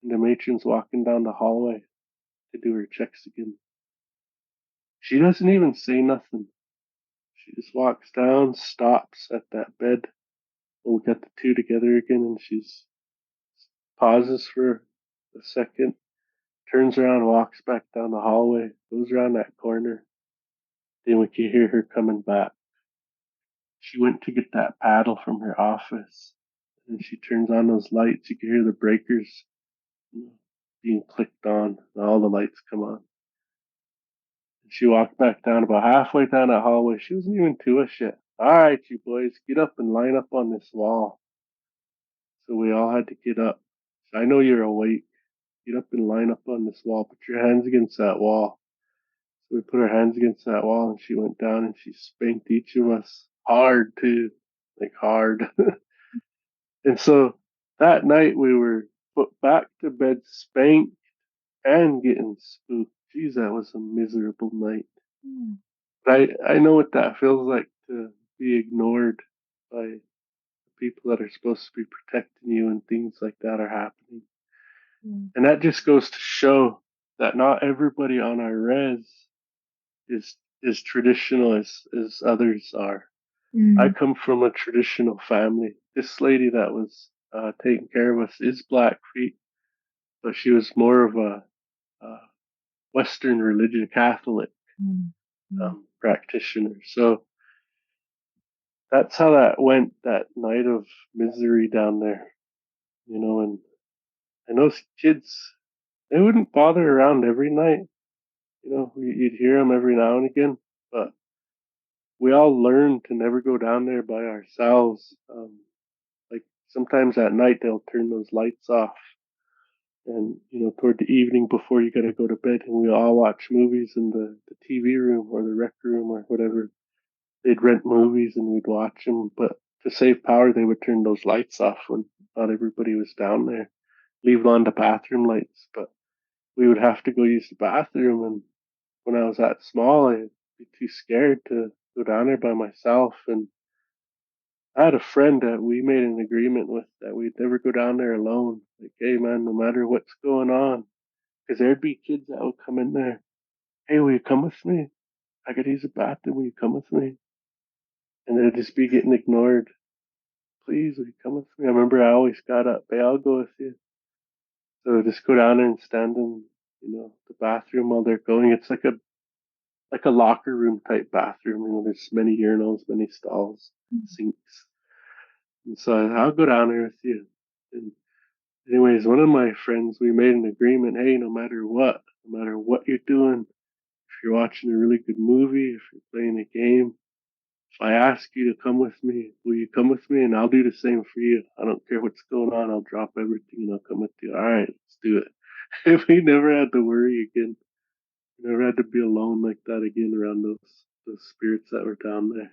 and the matron's walking down the hallway to do her checks again. She doesn't even say nothing. She just walks down, stops at that bed. We'll get the two together again, and she's pauses for a second, turns around, walks back down the hallway, goes around that corner. Then we can hear her coming back. She went to get that paddle from her office, and she turns on those lights. You can hear the breakers being clicked on, and all the lights come on. And she walked back down about halfway down that hallway. She wasn't even to us yet. All right, you boys, get up and line up on this wall. So we all had to get up. So I know you're awake. Get up and line up on this wall. Put your hands against that wall. So we put our hands against that wall, and she went down and she spanked each of us hard too, like hard. And so that night we were put back to bed, spanked and getting spooked. Geez, that was a miserable night. Mm, But I know what that feels like to be ignored by people that are supposed to be protecting you and things like that are happening. mm, And that just goes to show that not everybody on our res is traditional as others are. I mm, come from a traditional family. This lady that was taking care of us is Blackfeet, but she was more of a Western religion Catholic mm, mm, practitioner. So that's how that went that night of misery down there, you know. And those kids, they wouldn't bother around every night. You know, you'd hear them every now and again, but we all learned to never go down there by ourselves. Like sometimes at night they'll turn those lights off, and toward the evening before you gotta go to bed, and we all watch movies in the TV room or the rec room or whatever. They'd rent movies and we'd watch them, but to save power, they would turn those lights off when not everybody was down there. Leave on the bathroom lights, but we would have to go use the bathroom. And when I was that small, I'd be too scared to go down there by myself. And I had a friend that we made an agreement with that we'd never go down there alone. Like, hey man, no matter what's going on, because there'd be kids that would come in there. Hey, will you come with me? I could use the bathroom. Will you come with me? And they'd just be getting ignored. Please, will you come with me? I remember I always got up. Hey, I'll go with you. So just go down there and stand in, the bathroom while they're going. It's like a locker room type bathroom. There's many urinals, many stalls, mm, sinks. And so I'll go down there with you. And anyways, one of my friends, we made an agreement. Hey, no matter what you're doing, if you're watching a really good movie, if you're playing a game, if I ask you to come with me, will you come with me? And I'll do the same for you. I don't care what's going on. I'll drop everything and I'll come with you. All right, let's do it. If we never had to worry again. We never had to be alone like that again around those spirits that were down there.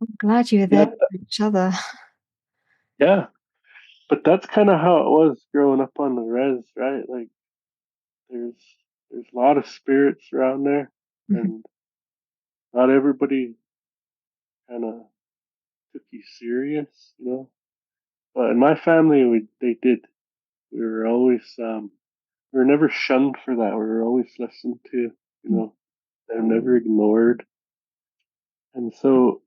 I'm glad you were there Yeah, for each other. yeah. But that's kind of how it was growing up on the res, right? Like there's there's a lot of spirits around there, Mhm, and not everybody kind of took you serious. But in my family, they did. We were always we were never shunned for that. We were always listened to, mm, and never ignored. And so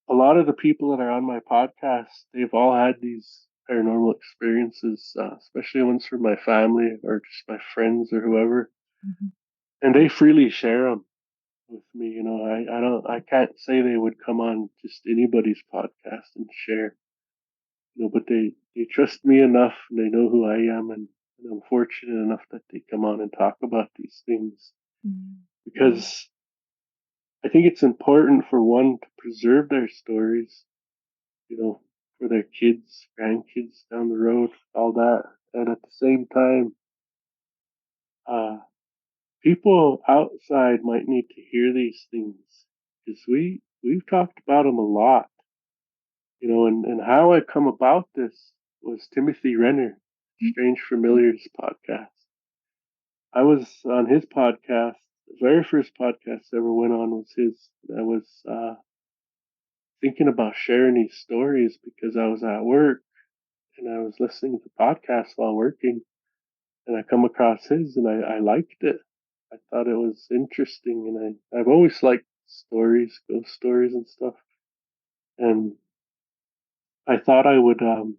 a lot of the people that are on my podcast, they've all had these paranormal experiences, especially ones from my family or just my friends or whoever, mhm, and they freely share them with me. I can't say they would come on just anybody's podcast and share, but they trust me enough and they know who I am, and I'm fortunate enough that they come on and talk about these things mm, because I think it's important for one to preserve their stories, you know, for their kids, grandkids down the road, all that. And at the same time, uh, people outside might need to hear these things because we've talked about them a lot, you know. And how I come about this was Timothy Renner, Strange Familiars podcast. I was on his podcast. The very first podcast I ever went on was his. I was thinking about sharing these stories because I was at work and I was listening to podcasts while working, and I come across his and I liked it. I thought it was interesting, and I've always liked stories, ghost stories and stuff. And I thought I would, you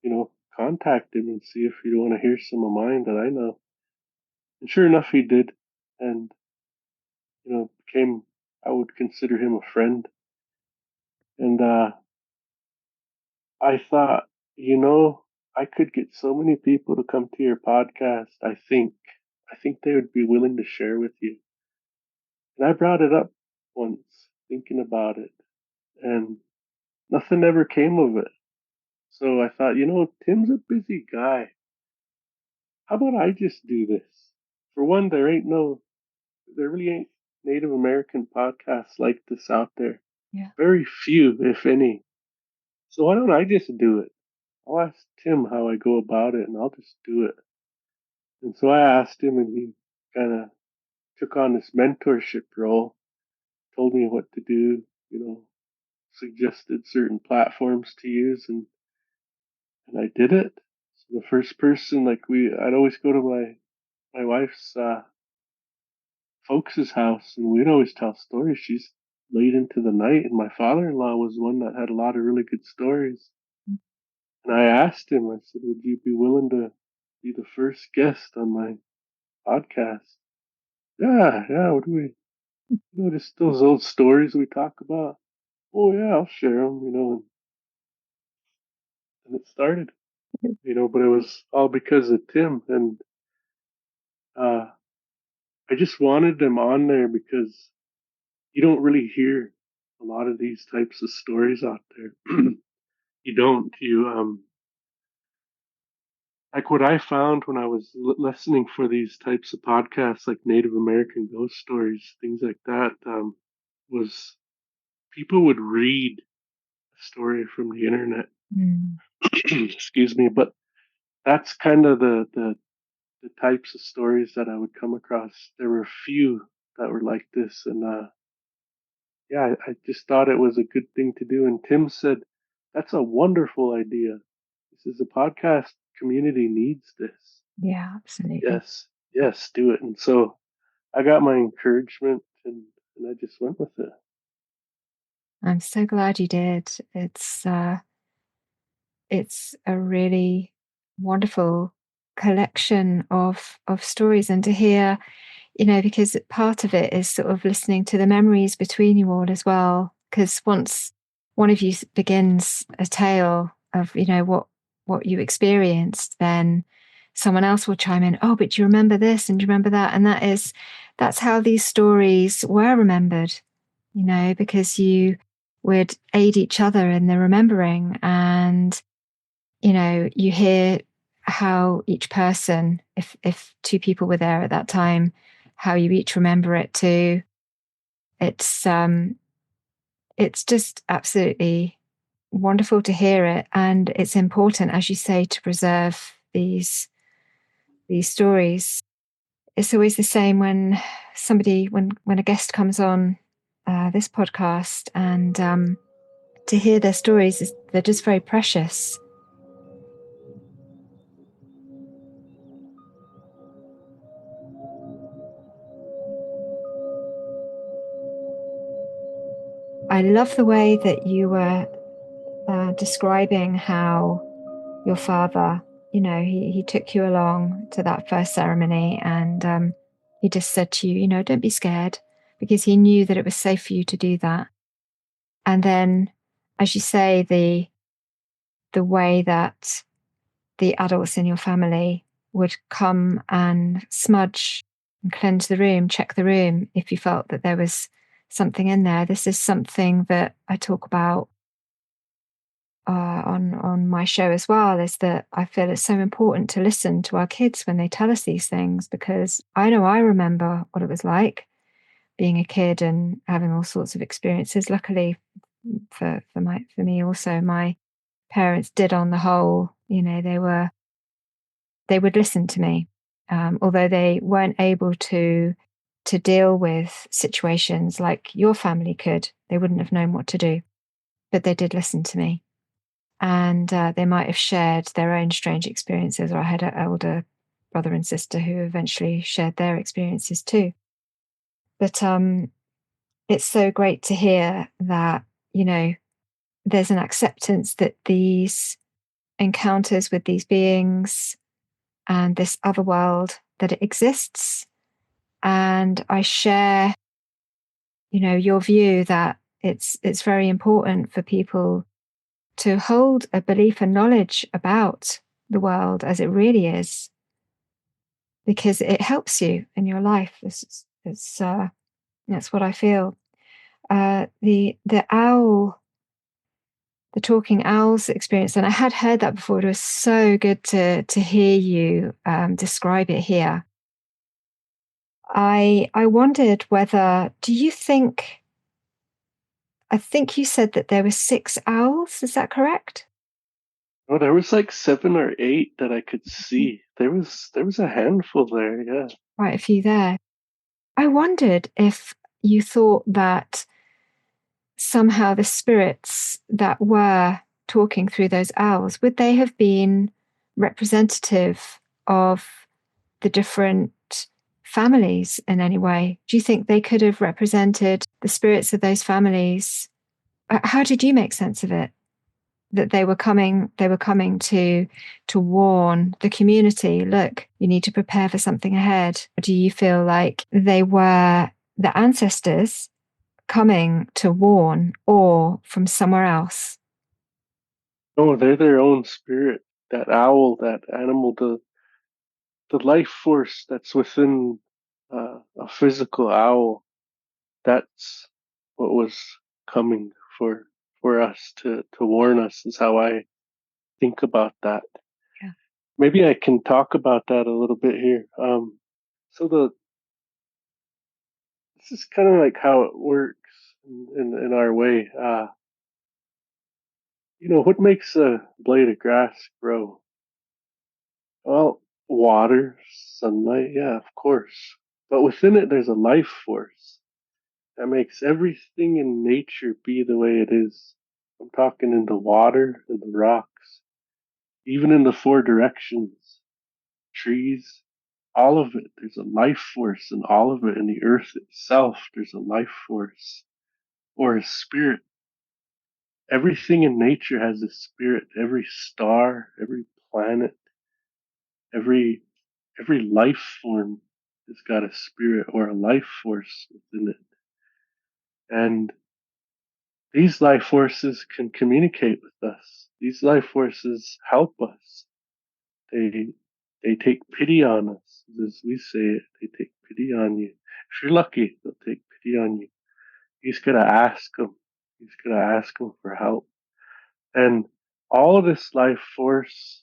know, contact him and see if he'd want to hear some of mine that I know. And sure enough, he did, and you know, became, I would consider him a friend. And I thought, you know, I could get so many people to come to your podcast. I think they would be willing to share with you. And I brought it up once, thinking about it, and nothing ever came of it. So I thought, you know, Tim's a busy guy. How about I just do this? For one, there really ain't Native American podcasts like this out there. Yeah. Very few, if any. So why don't I just do it? I'll ask Tim how I go about it, and I'll just do it. And so I asked him, and he kind of took on this mentorship role, told me what to do, you know, suggested certain platforms to use, and I did it. So the first person, like I'd always go to my wife's folks' house, and we'd always tell stories. She's late into the night, and my father-in-law was one that had a lot of really good stories. And I asked him, I said, would you be willing to be the first guest on my podcast? Yeah, yeah, what do we, you know, just those old stories we talk about. Oh, yeah, I'll share them, you know, and it started, you know, but it was all because of Tim. And uh, I just wanted them on there because you don't really hear a lot of these types of stories out there. You don't. Like what I found when I was listening for these types of podcasts, like Native American ghost stories, things like that, was people would read a story from the internet. Mm. Excuse me, but that's kind of the types of stories that I would come across. There were a few that were like this, and yeah, I just thought it was a good thing to do. And Tim said, "That's a wonderful idea. This is a podcast community needs this. Yeah, absolutely. Yes, yes, do it." And so I got my encouragement, and I just went with it. I'm so glad you did. It's a really wonderful collection of stories, and to hear, you know, because part of it is sort of listening to the memories between you all as well. Because once one of you begins a tale of, you know, what you experienced, then someone else will chime in. Oh, but do you remember this and do you remember that? And that's how these stories were remembered, you know, because you would aid each other in the remembering. And you know, you hear how each person, if two people were there at that time, how you each remember it too. It's just absolutely wonderful to hear it, and it's important, as you say, to preserve these stories. It's always the same when when a guest comes on this podcast, and to hear their stories, they're just very precious. I love the way that you were describing how your father, you know, he took you along to that first ceremony, and he just said to you, you know, don't be scared, because he knew that it was safe for you to do that. And then, as you say, the way that the adults in your family would come and smudge and cleanse the room, check the room if you felt that there was something in there. This is something that I talk about on my show as well. Is that I feel it's so important to listen to our kids when they tell us these things, because I know I remember what it was like being a kid and having all sorts of experiences. Luckily, for me also, my parents did, on the whole, they would listen to me, although they weren't able to deal with situations like your family could. They wouldn't have known what to do, but they did listen to me, and they might have shared their own strange experiences. Or I had an elder brother and sister who eventually shared their experiences too. But it's so great to hear that you know there's an acceptance that these encounters with these beings and this other world, that it exists. And I share, your view that it's very important for people to hold a belief and knowledge about the world as it really is, because it helps you in your life. That's what I feel. The owl, the talking owls experience, and I had heard that before. It was so good to hear you describe it here. I wondered whether, do you think, I think you said that there were six owls, is that correct? Oh, there was like 7 or 8 that I could see. There was a handful there, yeah. Quite a few there. I wondered if you thought that somehow the spirits that were talking through those owls, would they have been representative of the different families in any way? Do you think they could have represented the spirits of those families? How did you make sense of it? That they were coming to warn the community, look, you need to prepare for something ahead. Or do you feel like they were the ancestors coming to warn, or from somewhere else? Oh, they're their own spirit. That owl, that animal, the life force that's within a physical owl. That's what was coming for us to warn us. Is how I think about that. Yeah. Maybe I can talk about that a little bit here. So this is kind of like how it works in our way. What makes a blade of grass grow? Well, water, sunlight, yeah, of course. But within it, there's a life force that makes everything in nature be the way it is. I'm talking in the water, in the rocks, even in the four directions, trees, all of it. There's a life force in all of it. In the earth itself, there's a life force or a spirit. Everything in nature has a spirit. Every star, every planet, every every life form has got a spirit or a life force within it. And these life forces can communicate with us. These life forces help us. They they take pity on us, as we say it. They take pity on you. If you're lucky, they'll take pity on you. You just gotta ask them. You just gotta ask them for help. And all of this life force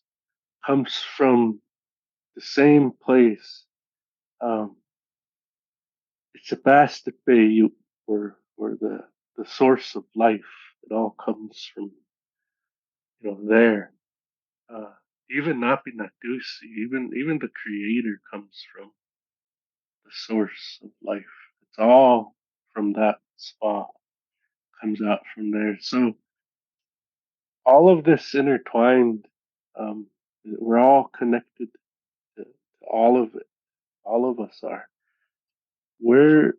comes from the same place. Um, it's a vast debate where the source of life. It all comes from there. Uh, even Napinatusi, even the creator comes from the source of life. It's all from that spot, comes out from there. So all of this intertwined, we're all connected to all of it. All of us are. We're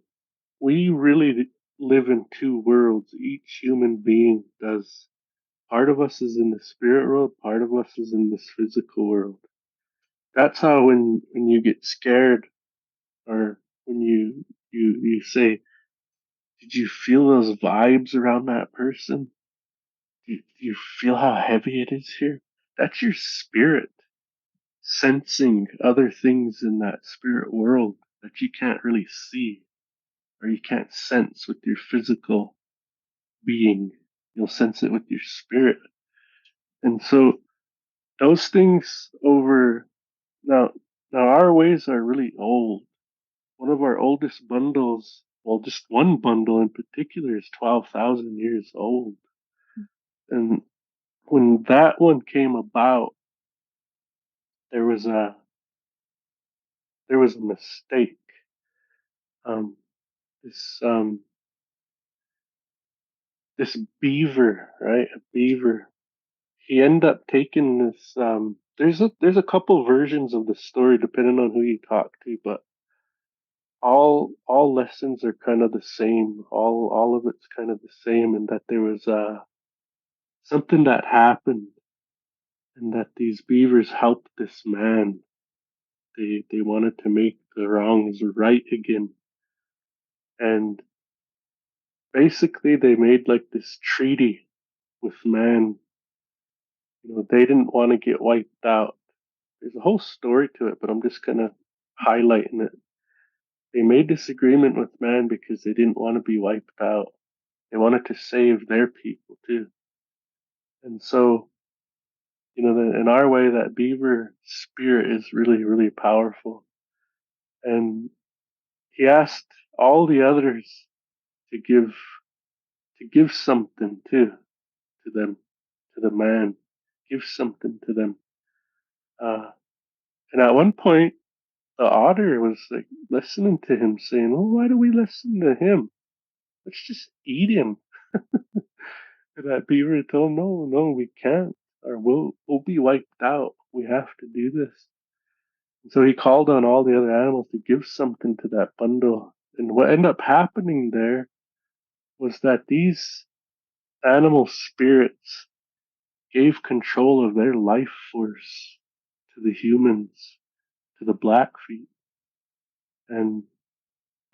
we really live in two worlds. Each human being does. Part of us is in the spirit world, part of us is in this physical world. That's how when you get scared, or when you say, did you feel those vibes around that person? Do you feel how heavy it is here? That's your spirit sensing other things in that spirit world that you can't really see. or you can't sense with your physical being. You'll sense it with your spirit. And so those things over now, now our ways are really old. One of our oldest bundles, well, just one bundle in particular is 12,000 years old. And when that one came about, there was a there was a mistake. Um, this this beaver, right? A beaver. He ended up taking this. There's a couple versions of the story depending on who you talk to, but all lessons are kind of the same. All of it's kind of the same, in that there was something that happened, and that these beavers helped this man. They wanted to make the wrongs right again, and basically they made like this treaty with man. They didn't want to get wiped out. There's a whole story to it, but I'm just kind of highlighting it. They made this agreement with man because they didn't want to be wiped out. They wanted to save their people too. And so, in our way, that beaver spirit is really, really powerful. And he asked all the others to give something too to them, to the man. Give something to them. And at one point, the otter was like listening to him, saying, "Well, why do we listen to him? Let's just eat him." And that beaver told him, "No, no, we can't, or we'll be wiped out. We have to do this." And so he called on all the other animals to give something to that bundle. And what ended up happening there was that these animal spirits gave control of their life force to the humans, to the Blackfeet, and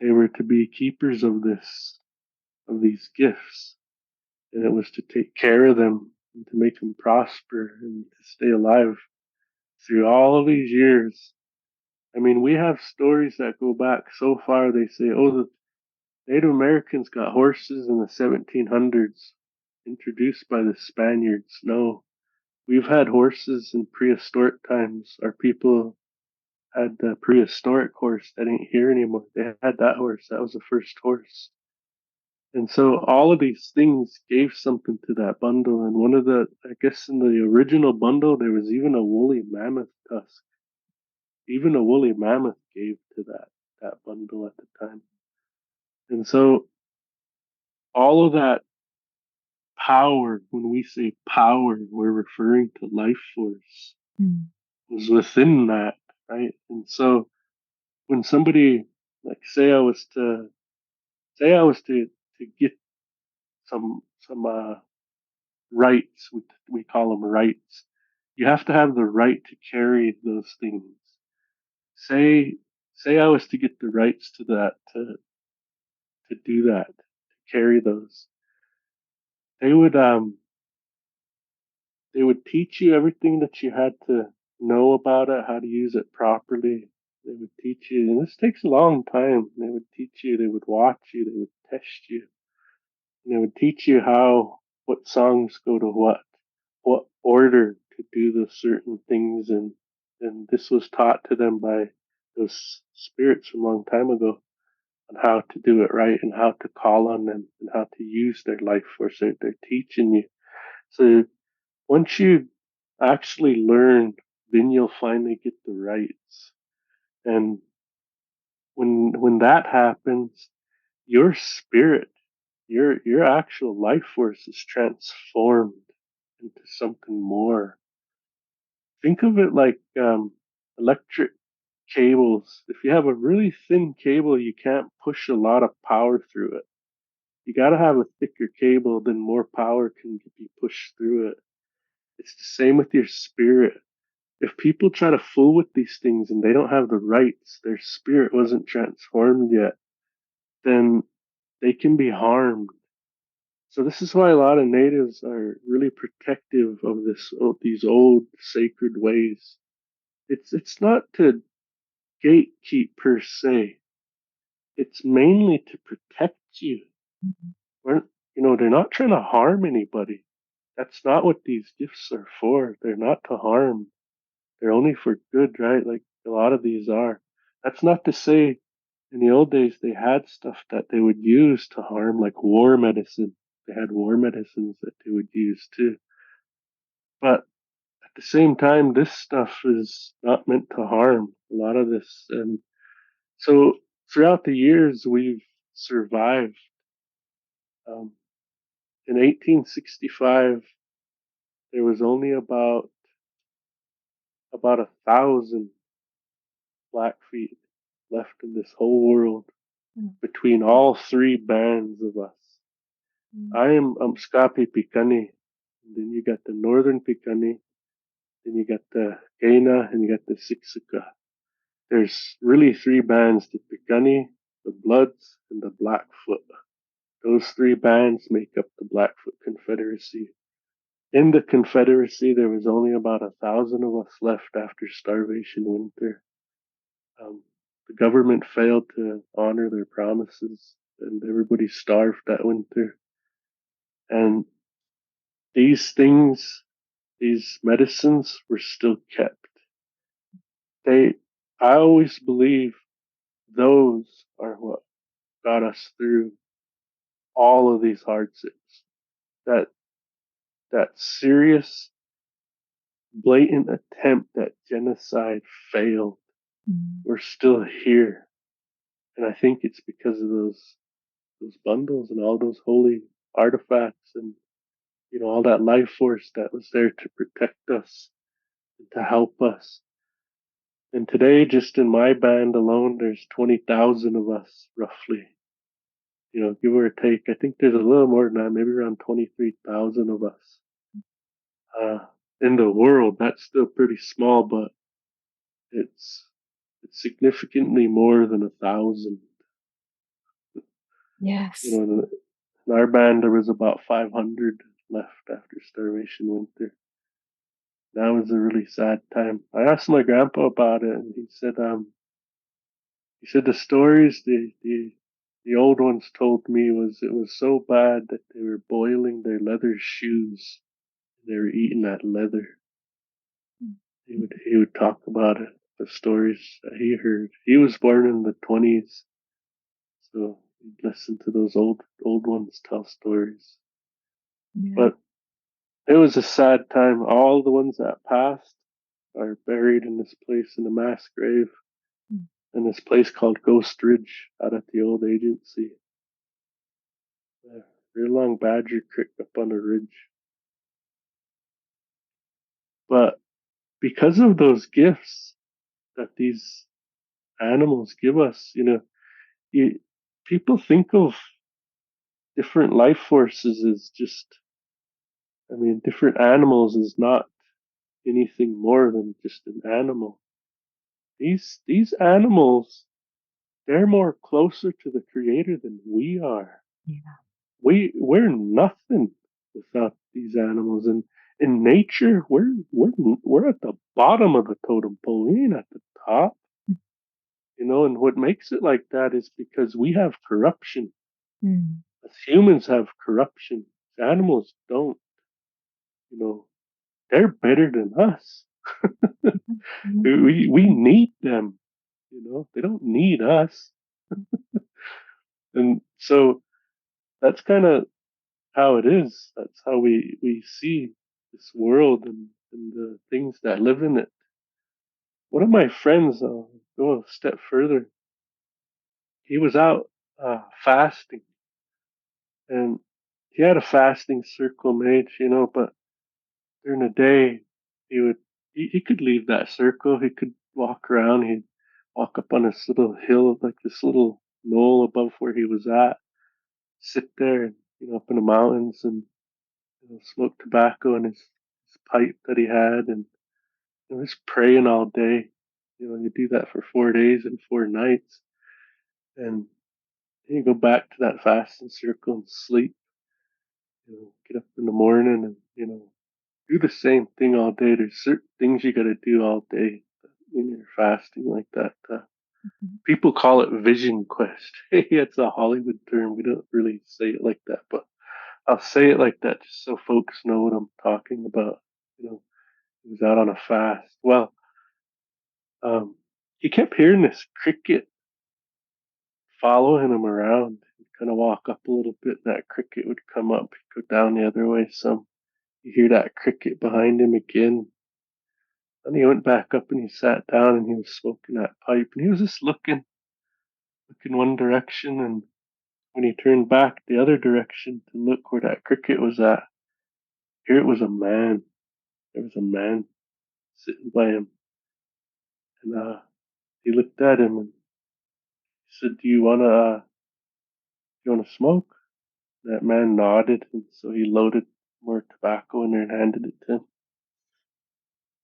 they were to be keepers of these gifts, and it was to take care of them and to make them prosper and to stay alive through all of these years. I mean, we have stories that go back so far. They say, oh, the Native Americans got horses in the 1700s, introduced by the Spaniards. No, we've had horses in prehistoric times. Our people had the prehistoric horse that ain't here anymore. They had that horse. That was the first horse. And so all of these things gave something to that bundle. And one of I guess in the original bundle, there was even a woolly mammoth tusk. Even a woolly mammoth gave to that bundle at the time. And so all of that power, when we say power, we're referring to life force, Mm. was within that, right? And so when somebody, like, say I was to get some rights, we call them rights. You have to have the right to carry those things. Say say I was to get the rights to that, to do that, to carry those. They would they would teach you everything that you had to know about it, how to use it properly. They would teach you, and this takes a long time. They would teach you, they would watch you, they would test you, and they would teach you what songs go to what order to do the certain things, and this was taught to them by those spirits from a long time ago, on how to do it right and how to call on them and how to use their life force. They're teaching you. So once you actually learn, then you'll finally get the rights. And when that happens, your spirit, your actual life force is transformed into something more. Think of it like electric cables. If you have a really thin cable, you can't push a lot of power through it. You got to have a thicker cable, then more power can be pushed through it. It's the same with your spirit. If people try to fool with these things and they don't have the rights, their spirit wasn't transformed yet, then they can be harmed. So this is why a lot of natives are really protective of these old sacred ways. It's not to gatekeep per se. it's mainly to protect you. Mhm. We're, they're not trying to harm anybody. That's not what these gifts are for. They're not to harm. They're only for good, right? Like a lot of these are. That's not to say in the old days they had stuff that they would use to harm, like war medicine. They had war medicines that they would use too. But at the same time, this stuff is not meant to harm. A lot of this, and so throughout the years, we've survived. Um, in 1865, there was only about 1,000 Blackfeet left in this whole world Mm. between all three bands of us. Mm. I am Umskapi Pikani, and then you got the Northern Pikani, then you got the Gaina, and you got the Siksika. There's really three bands: the Pikani, the Bloods, and the Blackfoot. Those three bands make up the Blackfoot Confederacy. In the Confederacy, there was only about 1,000 of us left after Starvation Winter. Um, the government failed to honor their promises, and everybody starved that winter. And these things, these medicines, were still kept. They, I always believe, those are what got us through all of these hardships. That that serious, blatant attempt at genocide failed. Mm. We're still here, and I think it's because of those bundles and all those holy artifacts and all that life force that was there to protect us and to help us. And today, just in my band alone, there's 20,000 of us roughly. Give or take. I think there's a little more than that, maybe around 23,000 of us uh, in the world. That's still pretty small, but it's it's significantly more than 1,000. Yes. In our band, there was about 500 left after Starvation Winter. That was a really sad time. I asked my grandpa about it, and he said the stories the old ones told me was it was so bad that they were boiling their leather shoes. They were eating that leather. He would talk about it, the stories that he heard. He was born in the 20s, so he'd listen to those old ones tell stories. Yeah. But it was a sad time. All the ones that passed are buried in this place in a mass grave Mm. in this place called Ghost Ridge out at the old agency. Real long Badger Creek up on a ridge. But because of those gifts that these animals give us, you, people think of different life forces as just, different animals is not anything more than just an animal. These animals, they're more closer to the creator than we are. Yeah. We're nothing without these animals, and in nature we're at the bottom of the totem pole. We ain't at the top. And what makes it like that is because we have corruption. Mm. As humans have corruption. Animals don't. You know, they're better than us. We need them. They don't need us. And so that's kind of how it is. That's how we see this world and the things that live in it. One of my friends, go a step further. He was out fasting, and he had a fasting circle made, but during the day he would he could leave that circle. He could walk around. He'd walk up on this little hill, like this little knoll above where he was at, sit there, and up in the mountains, and smoke tobacco in his pipe that he had, and just praying all day. You do that for 4 days and 4 nights, and then you go back to that fasting circle and sleep. Get up in the morning and do the same thing all day. There's certain things you got to do all day when you're fasting like that. Mhm. People call it vision quest. It's a Hollywood term. We don't really say it like that, but I'll say it like that just so folks know what I'm talking about. You know, he was out on a fast. Well, he kept hearing this cricket following him around. He'd kind of walk up a little bit, and that cricket would come up. He'd go down the other way some. You hear that cricket behind him again. And he went back up and he sat down and he was smoking that pipe and he was just looking one direction. And when he turned back the other direction to look where that cricket was at, here it was a man. There was a man sitting by him. And he looked at him and he said, do you wanna smoke? That man nodded, and so he loaded more tobacco in there and handed it to him.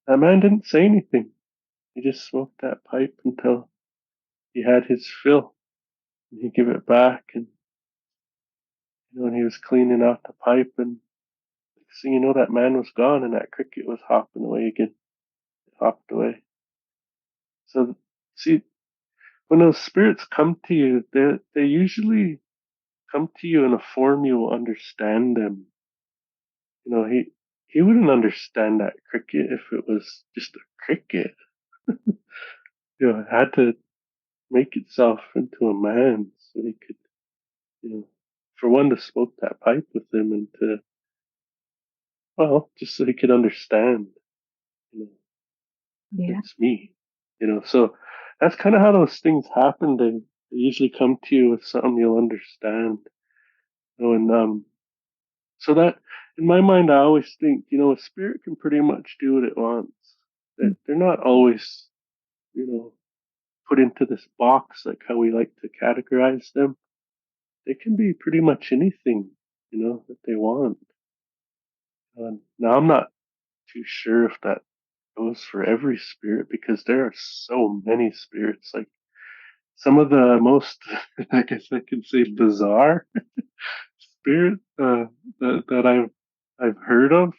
That man didn't say anything. He just smoked that pipe until he had his fill, and he gave it back. And when he was cleaning out the pipe, and next thing you know, that man was gone, and that cricket was hopping away again. It hopped away. So, see, when those spirits come to you, they usually come to you in a form you will understand them. He wouldn't understand that cricket if it was just a cricket. It had to make itself into a man so he could, you know, for one to smoke that pipe with him and to, well, just so he could understand, you know, Yeah. it's me, so that's kind of how those things happen. They usually come to you with something you'll understand. And so that, in my mind, I always think, a spirit can pretty much do what it wants. They're not always, you know, put into this box like how we like to categorize them. They can be pretty much anything, that they want. Now, I'm not too sure if that goes for every spirit because there are so many spirits. Like some of the most, I guess I can say, bizarre spirit that I've heard of.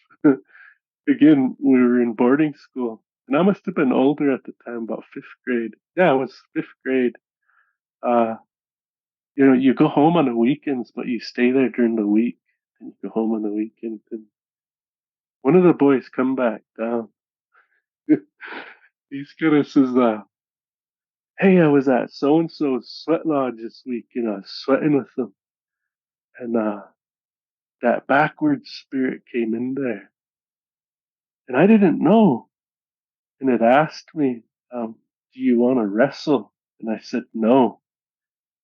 Again, we were in boarding school, and I must have been older at the time, about fifth grade. Yeah, it was fifth grade. Uh, you go home on the weekends, but you stay there during the week, and you go home on the weekend. And one of the boys come back down. He's gonna says, "Hey, I was at so and so's sweat lodge this week, I was sweating with them, and that backwards spirit came in there, and I didn't know, and it asked me, do you want to wrestle?" And I said no,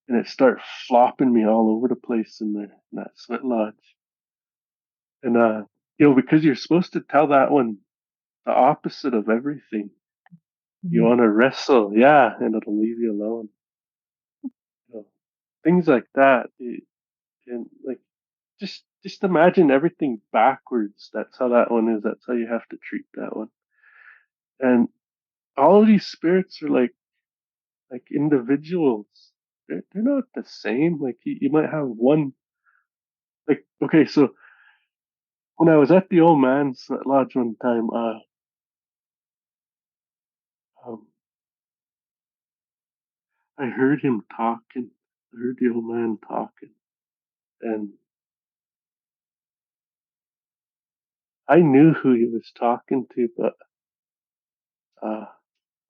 and it started flopping me all over the place in there in that sweat lodge, and because you're supposed to tell that one the opposite of everything. You Mhm. want to wrestle, yeah, and it'll leave you alone. You know, things like that, and like just imagine everything backwards. That's how that one is. That's how you have to treat that one. And all of these spirits are like individuals. They're not the same. Like you might have one. Like okay, so when I was at the old man's lodge one time, um, I heard him talking. I heard the old man talking, and I knew who he was talking to, but uh,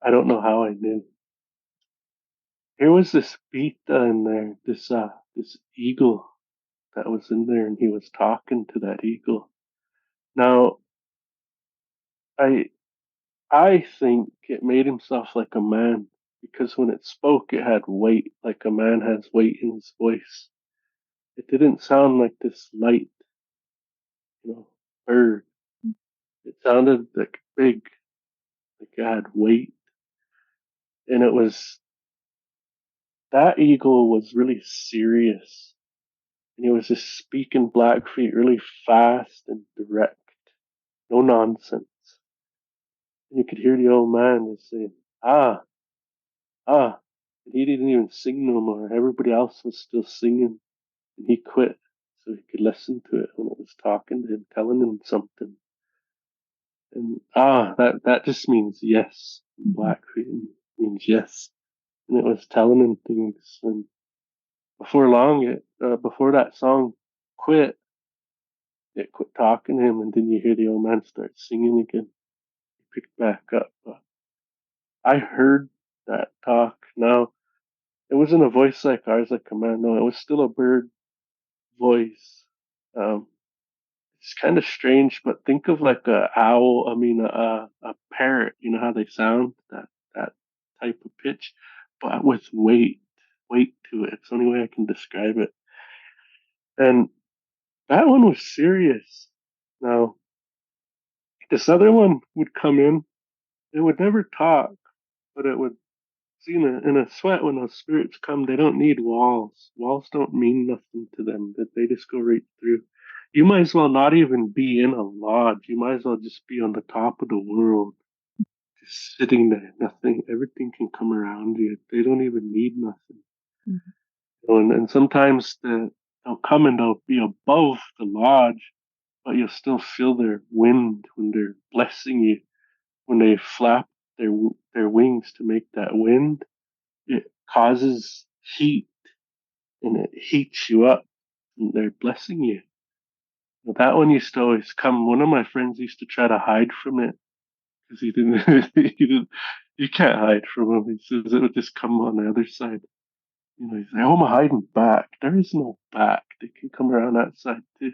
I don't know how I knew. There was this beta in there, this eagle that was in there, and he was talking to that eagle. Now, I I think it made himself like a man because when it spoke, it had weight, like a man has weight in his voice. It didn't sound like this light, you know, bird. It sounded like big, like it had weight, and it was that eagle was really serious, and he was just speaking Blackfeet really fast and direct, no nonsense. And you could hear the old man just saying, "Ah, ah." And he didn't even sing no more. Everybody else was still singing, and he quit so he could listen to it when it was talking to him, telling him something. And that just means yes. Mhm. Blackfeet means yes. and it was telling him things. And before long, before that song quit, it quit talking to him, and then you hear the old man start singing again. He picked back up. I heard that talk. Now, it wasn't a voice like ours, like a man. No, it was still a bird voice. Um, it's kind of strange, but think of like a owl. I mean, a parrot. You know how they sound, that type of pitch, but with weight to it. It's the only way I can describe it. And that one was serious. Now, this other one would come in. It would never talk, but it would see in a sweat when those spirits come. They don't need walls. Walls don't mean nothing to them. That they just go right through. You might as well not even be in a lodge. You might as well just be on the top of the world, just sitting there. Nothing. Everything can come around you. They don't even need nothing. Mhm. And sometimes they'll come and they'll be above the lodge, but you'll still feel their wind when they're blessing you, when they flap their wings to make that wind. It causes heat and it heats you up, and they're blessing you. Well, that one used to always come. One of my friends used to try to hide from it because he didn't. He didn't. You can't hide from him. He says it would just come on the other side. You know, he's like, "Oh, I'm hiding back." There is no back. They can come around that side too,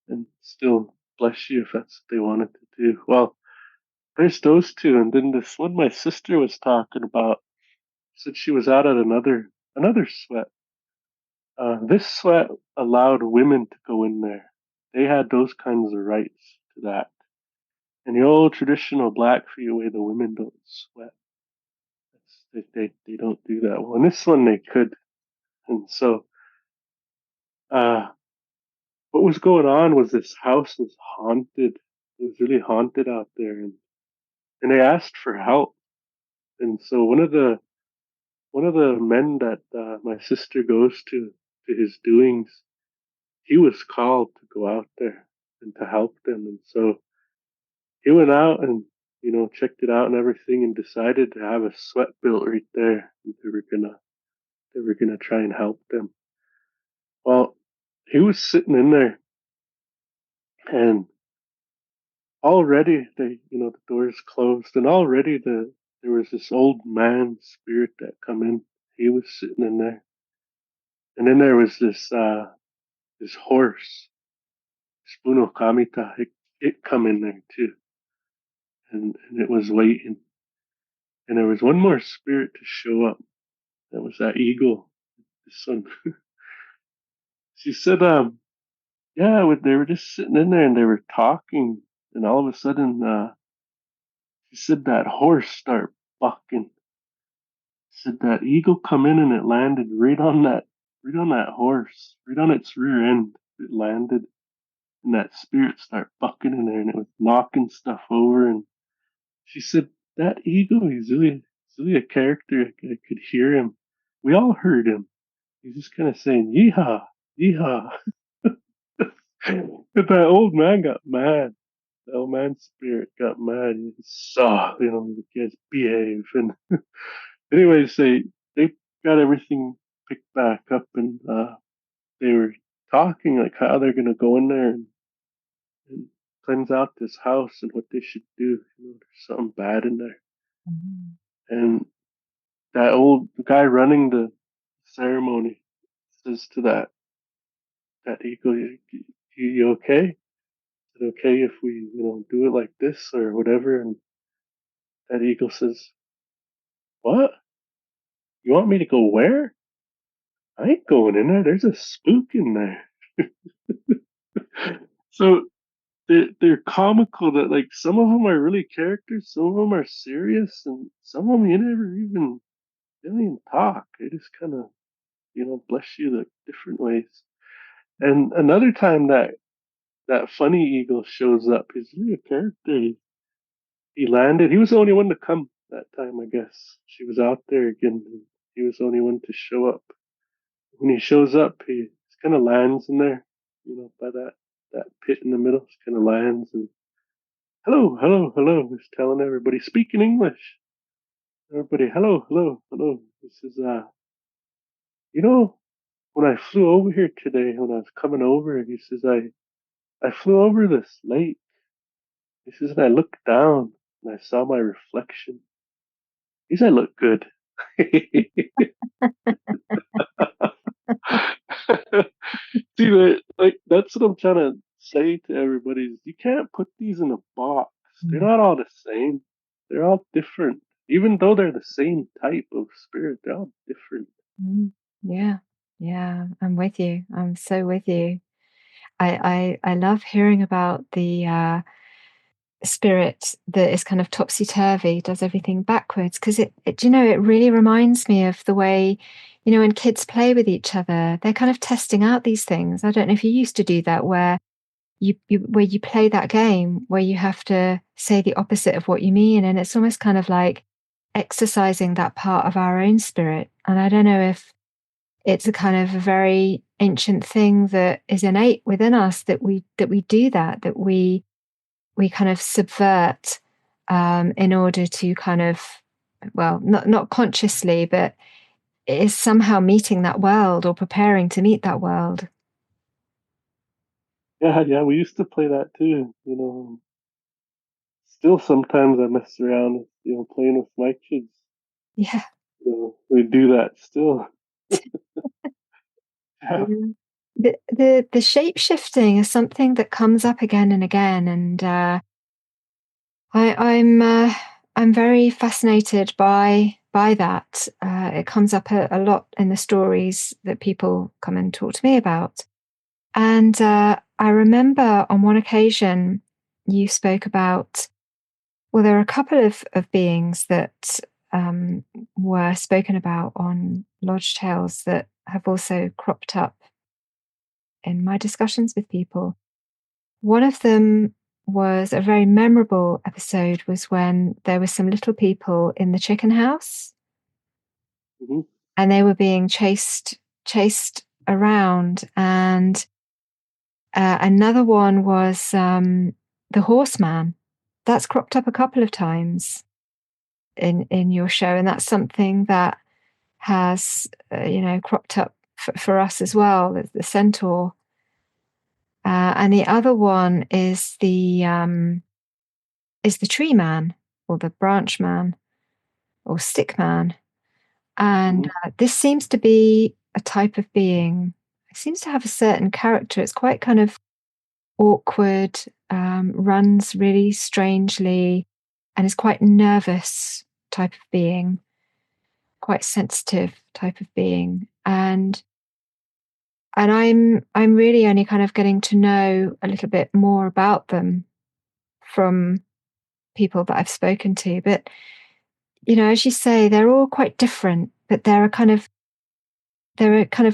and still bless you if that's what they wanted to do. Well, there's those two, and then this one my sister was talking about. Said she was out at another sweat. This sweat allowed women to go in there. They had those kinds of rights to that. In the old traditional Blackfeet way, the women don't sweat. They don't do that. Well, in this one, they could. And so, uh, what was going on was this house was haunted. It was really haunted out there. And they asked for help. And so one of the men that my sister goes to his doings, he was called to go out there and to help them. And so he went out and checked it out and everything, and decided to have a sweat built right there. And they were gonna try and help them. Well, he was sitting in there, and already the doors closed, and already there was this old man spirit that come in. He was sitting in there, and then there was this horse, Spuno Kamita. It come in there too, and it was waiting. And there was one more spirit to show up. That was that eagle, his son. She said, yeah, they were just sitting in there and they were talking, and all of a sudden, she said that horse start bucking. She said that eagle come in and it landed right on that horse, right on its rear end. It landed, and that spirit start bucking in there, and it was knocking stuff over. And she said that eagle, he's really a character. I could hear him. We all heard him. He's just kind of saying, "Yeehaw, yeehaw." But that old man got mad. The old man spirit got mad. He saw, the kids behave. And anyways, they got everything picked back up, and they were talking like how they're gonna go in there and cleanse out this house and what they should do. There's something bad in there. Mhm. And that old guy running the ceremony says to that eagle, "You okay? Is it okay if we, do it like this or whatever?" And that eagle says, "What? You want me to go where? I ain't going in there. There's a spook in there." So they're comical. That like some of them are really characters, some of them are serious, and some of them you never even they don't even talk. They just kind of bless you like different ways. And another time that funny eagle shows up, he's really a character. He landed. He was the only one to come that time, I guess. She was out there again. And he was the only one to show up. When he shows up, he kind of lands in there, by that pit in the middle. He kind of lands and hello, hello, hello. He's telling everybody, speak in English. Everybody, hello, hello, hello. This is you know, when I flew over here today, when I was coming over, he says I flew over this lake. He says, and I looked down and I saw my reflection. He said, I look good. See, like that's what I'm trying to say to everybody is you can't put these in a box. They're Mm. not all the same. They're all different. Even though they're the same type of spirit, they're all different. Mm. Yeah, yeah, I'm with you. I'm so with you. I love hearing about the spirit that is kind of topsy turvy, does everything backwards. Because it really reminds me of the way, when kids play with each other, they're kind of testing out these things. I don't know if you used to do that, where you play that game where you have to say the opposite of what you mean, and it's almost kind of like exercising that part of our own spirit. And I don't know if it's a kind of a very ancient thing that is innate within us that we do that we kind of subvert in order to kind of, well, not consciously, but it is somehow meeting that world or preparing to meet that world. Yeah, yeah, we used to play that too. Still sometimes I mess around, playing with my kids. Yeah. We do that still. Yeah. Yeah. The shape shifting is something that comes up again and again, and I'm very fascinated by that. It comes up a lot in the stories that people come and talk to me about. And I remember on one occasion you spoke about, well, there are a couple of beings that um, were spoken about on Lodge Tales that have also cropped up in my discussions with people. One of them was a very memorable episode was when there were some little people in the chicken house Hmm. and they were being chased around, and another one was the horseman. That's cropped up a couple of times in your show, and that's something that has cropped up for us as well. The centaur, and the other one is the tree man or the branch man or stick man. And Hmm. this seems to be a type of being. It seems to have a certain character. It's quite kind of awkward, runs really strangely, and is quite nervous type of being, quite sensitive type of being. And I'm really only kind of getting to know a little bit more about them from people that I've spoken to. But as you say, they're all quite different, but there are kind of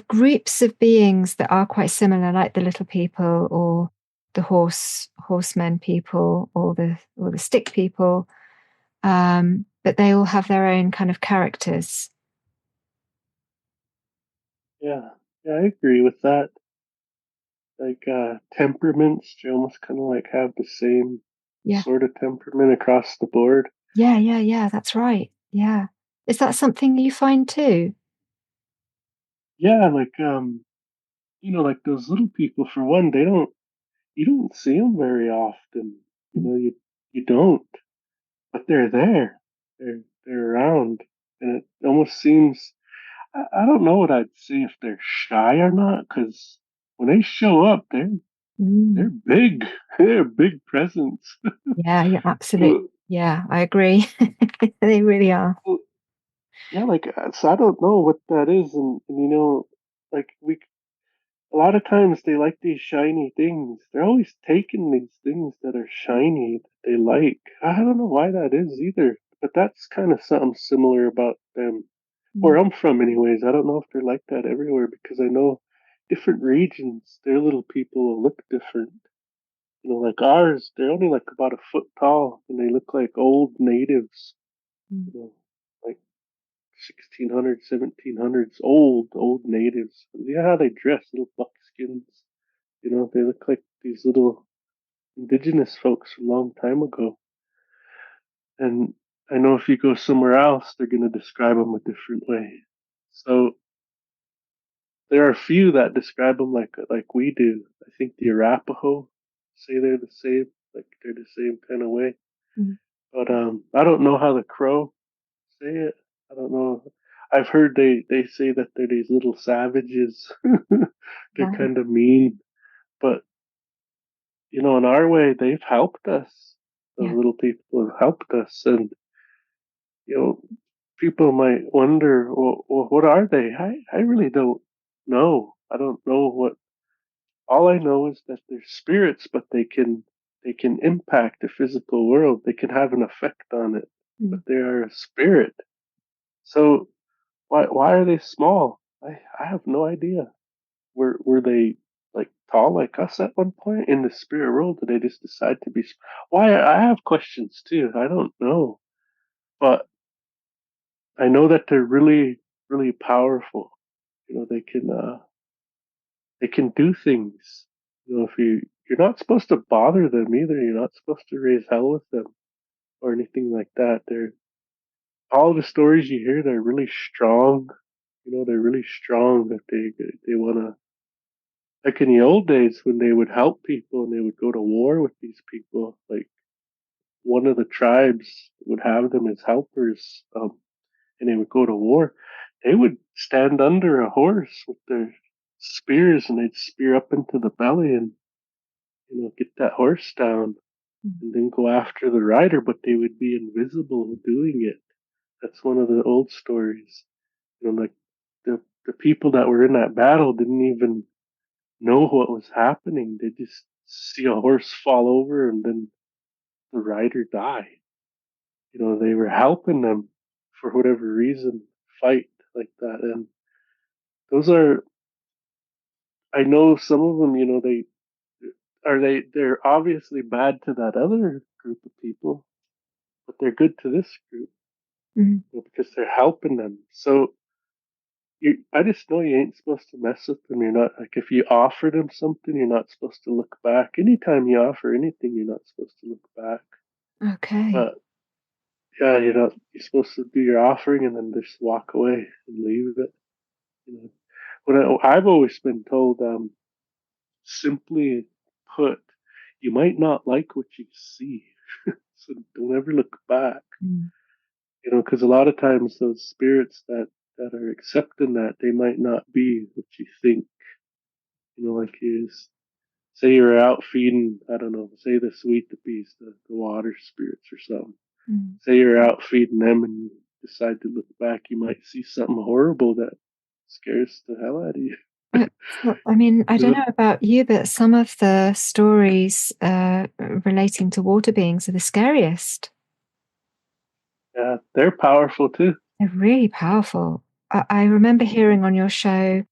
groups of beings that are quite similar, like the little people or the horsemen people or the stick people. But they all have their own kind of characters. Yeah, yeah, I agree with that. Like temperaments, they almost kind of like have the same Yeah. sort of temperament across the board. Yeah, yeah, yeah, that's right. Yeah. Is that something you find too? Yeah, like like those little people. For one, you don't see them very often. Mm. You don't, but they're there. They're around, and it almost seems. I don't know what I'd say if they're shy or not, because when they show up, they're Mm. big. They're a big presence. Yeah, yeah, absolutely. So, Yeah, I agree. They really are. so, yeah, like so I don't know what that is, and like we a lot of times they like these shiny things. They're always taking these things that are shiny that they like. I don't know why that is either, but that's kind of something similar about them. Where Mm. I'm from, anyways. I don't know if they're like that everywhere because I know different regions, their little people will look different. Like ours, they're only like about a foot tall and they look like old natives, Mm. like 1600s, 1700s, old natives. Yeah, how they dress, little buckskins. They look like these little indigenous folks from a long time ago. And I know if you go somewhere else, they're going to describe them a different way. So there are a few that describe them like we do. I think the Arapaho say they're the same, like they're the same kind of way. Mm. But I don't know how the Crow say it. I don't know. I've heard they say that they're these little savages. They're Right. kind of mean, but in our way, they've helped us. Those Yeah. little people have helped us, and you know, people might wonder, well, what are they? I really don't know. I don't know what. All I know is that they're spirits, but they can impact the physical world. They can have an effect on it, but Mm. they are a spirit. So why are they small? I have no idea. Were they like tall like us at one point in the spirit world? Did they just decide to be? Why? I have questions too. I don't know, but I know that they're really really powerful. They can do things. If you're not supposed to bother them either. You're not supposed to raise hell with them or anything like that. They're all the stories you hear. They're really strong. They're really strong. That they want to, like in the old days when they would help people and they would go to war with these people. Like one of the tribes would have them as helpers, and they would go to war. They would stand under a horse with their spears and they'd spear up into the belly and get that horse down Mm. and then go after the rider, but they would be invisible doing it. That's one of the old stories. Like the people that were in that battle didn't even know what was happening. They just see a horse fall over and then the rider die. They were helping them for whatever reason fight like that. And those are, I know some of them, they're obviously bad to that other group of people, but they're good to this group, Mm. because they're helping them. So I just know you ain't supposed to mess with them. You're not, like, if you offer them something, you're not supposed to look back. Anytime you offer anything, you're not supposed to look back. Okay. But yeah, you're supposed to do your offering and then just walk away and leave it. You know, I've always been told, simply put, you might not like what you see, so don't ever look back. Mm. Because a lot of times those spirits that are accepting that, they might not be what you think. Like say you're out feeding, I don't know, say the sweet the bees, the water spirits or something. Mm. Say you're out feeding them and you decide to look back, you might see something horrible that scares the hell out of you. Well, I mean, I don't You know about you, but some of the stories relating to water beings are the scariest. Yeah, they're powerful too. They're really powerful. I remember hearing on your show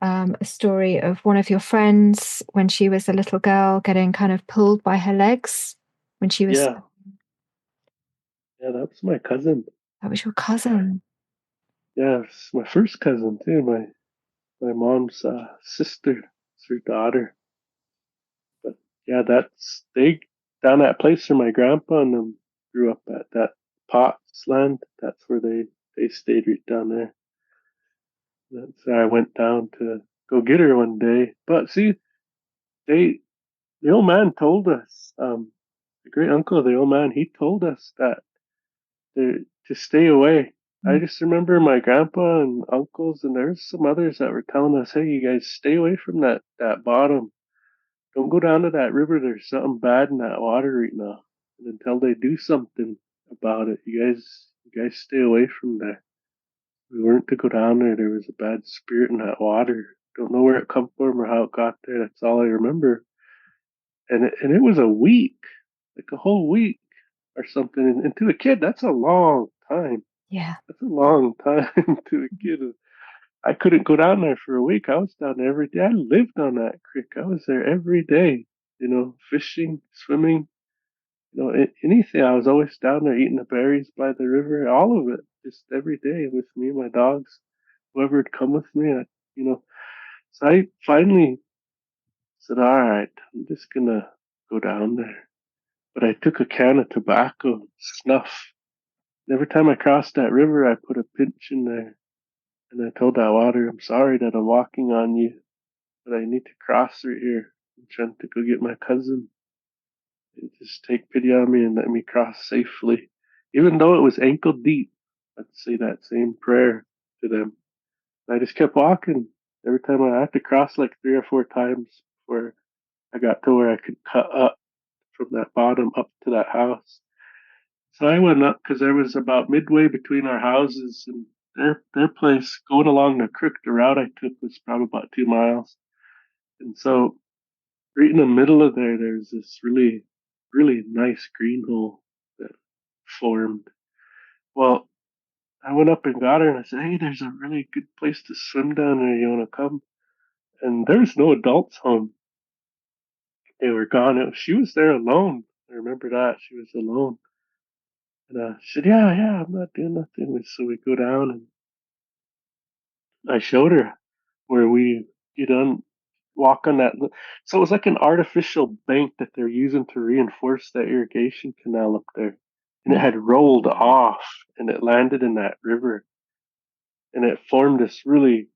a story of one of your friends when she was a little girl getting kind of pulled by her legs when she was. Yeah, yeah, that was my cousin. That was your cousin. Yeah, it's my first cousin too. My mom's sister, it's her daughter. But yeah, that's they down that place where my grandpa and them grew up at, that Potts land. That's where they stayed right down there. That's where I went down to go get her one day. But see, they the old man told us, the great uncle of the old man, he told us that to stay away. I Mm. just remember my grandpa and uncles, and there's some others that were telling us, "Hey, you guys, stay away from that bottom. Don't go down to that river. There's something bad in that water right now." And until they do something about it, you guys stay away from there. We weren't to go down there. There was a bad spirit in that water. Don't know where it come from or how it got there. That's all I remember. And it was a week, like a whole week or something. And to a kid, that's a long time. Yeah. That's a long time to a kid. I couldn't go down there for a week. I was down there every day. I lived on that creek. I was there every day, fishing, swimming, anything. I was always down there eating the berries by the river, all of it, just every day with me and my dogs, whoever would come with me. You know, so I finally said, all right, I'm just going to go down there. But I took a can of tobacco, snuff, Every time I crossed that river, I put a pinch in there, and I told that water, "I'm sorry that I'm walking on you, but I need to cross through here. I'm trying to go get my cousin. And just take pity on me and let me cross safely." Even though it was ankle deep, I'd say that same prayer to them. I just kept walking. Every time I had to cross like 3 or 4 times before I got to where I could cut up from that bottom up to that house. So I went up because I was about midway between our houses and their place. Going along the creek, the route I took was probably about 2 miles. And so right in the middle of there, there's this really, really nice green hole that formed. Well, I went up and got her and I said, "Hey, there's a really good place to swim down there. You want to come?" And there's no adults home. They were gone. She was there alone. I remember that. She was alone. And she said, "Yeah, yeah, I'm not doing nothing." So we go down and I showed her where we get on, walk on that. So it was like an artificial bank that they're using to reinforce that irrigation canal up there. And it Mm. had rolled off and it landed in that river. And it formed this really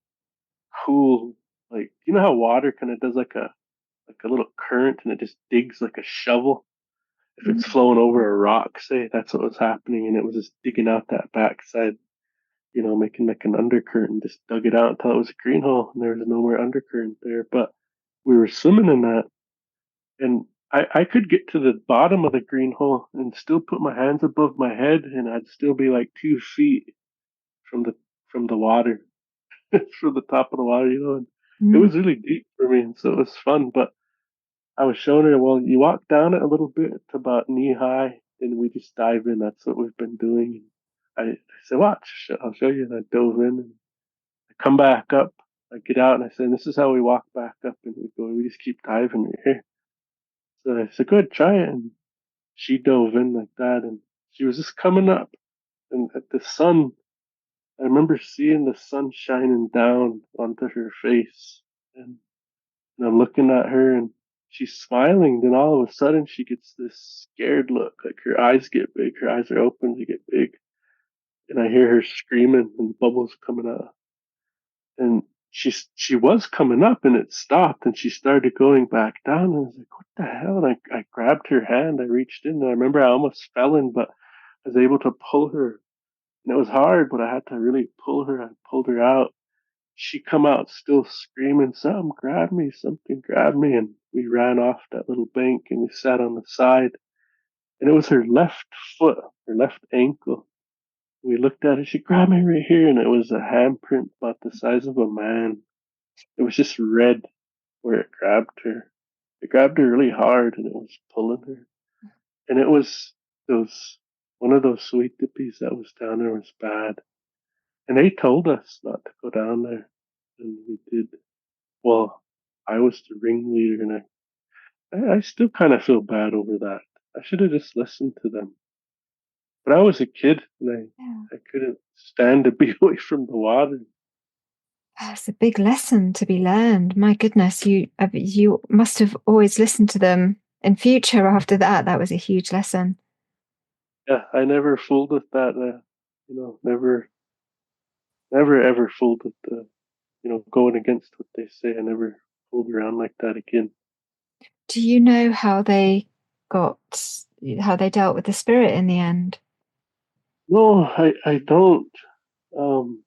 cool, like, you know how water kind of does like a little current and it just digs like a shovel? If it's Mm. flowing over a rock, say, that's what was happening. And it was just digging out that backside, making like an undercurrent and just dug it out until it was a green hole and there was no more undercurrent there. But we were swimming in that and I could get to the bottom of the green hole and still put my hands above my head and I'd still be like 2 feet from the water, from the top of the water, and it Mm. was really deep for me. And so it was fun. But I was showing her, well, you walk down it a little bit to about knee high and we just dive in. That's what we've been doing. I said, "Watch, I'll show you." And I dove in and come back up. I get out and I said, "This is how we walk back up." And we just keep diving right here. So I said, "Good, try it." And she dove in like that. And she was just coming up. And at the sun, I remember seeing the sun shining down onto her face. And I'm looking at her and she's smiling. Then all of a sudden, she gets this scared look. Like her eyes get big. Her eyes are open, they get big. And I hear her screaming and bubbles coming out. And she was coming up and it stopped and she started going back down and I was like, "What the hell?" And I grabbed her hand, I reached in and I remember I almost fell in, but I was able to pull her. And it was hard, but I had to really pull her. I pulled her out. She come out still screaming, "Something grab me, something grab me." And we ran off that little bank and we sat on the side. And it was her left foot, her left ankle. We looked at it. She grabbed me right here, and it was a handprint about the size of a man. It was just red where it grabbed her. It grabbed her really hard, and it was pulling her. And it was those one of those sweet dippies that was down there was bad. And they told us not to go down there, and we did. Well, I was the ringleader, and I still kind of feel bad over that. I should have just listened to them. But I was a kid, and Yeah. I couldn't stand to be away from the water. It's a big lesson to be learned. My goodness, you must have always listened to them in future after that. That was a huge lesson. Yeah, I never fooled with that. Never, never ever fooled with going against what they say. I never fooled around like that again. Do you know got how they dealt with the spirit in the end? No, I don't. Um,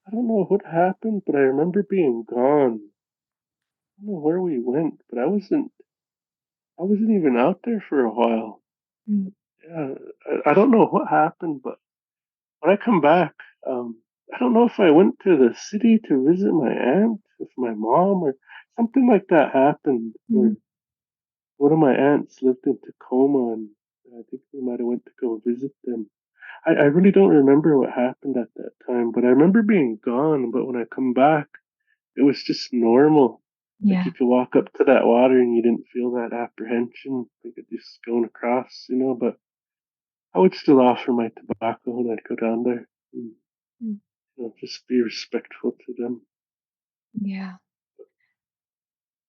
I don't know what happened, but I remember being gone. I don't know where we went, but I wasn't even out there for a while. Mm. Yeah, I don't know what happened, but when I come back, I don't know if I went to the city to visit my aunt with my mom or something like that happened where Mm. one of my aunts lived in Tacoma and I think we might have went to go visit them. I really don't remember what happened at that time, but I remember being gone. But when I come back, it was just normal. Like Yeah. you could walk up to that water and you didn't feel that apprehension, like it just going across. But I would still offer my tobacco when I'd go down there. And, Mm. just be respectful to them. Yeah.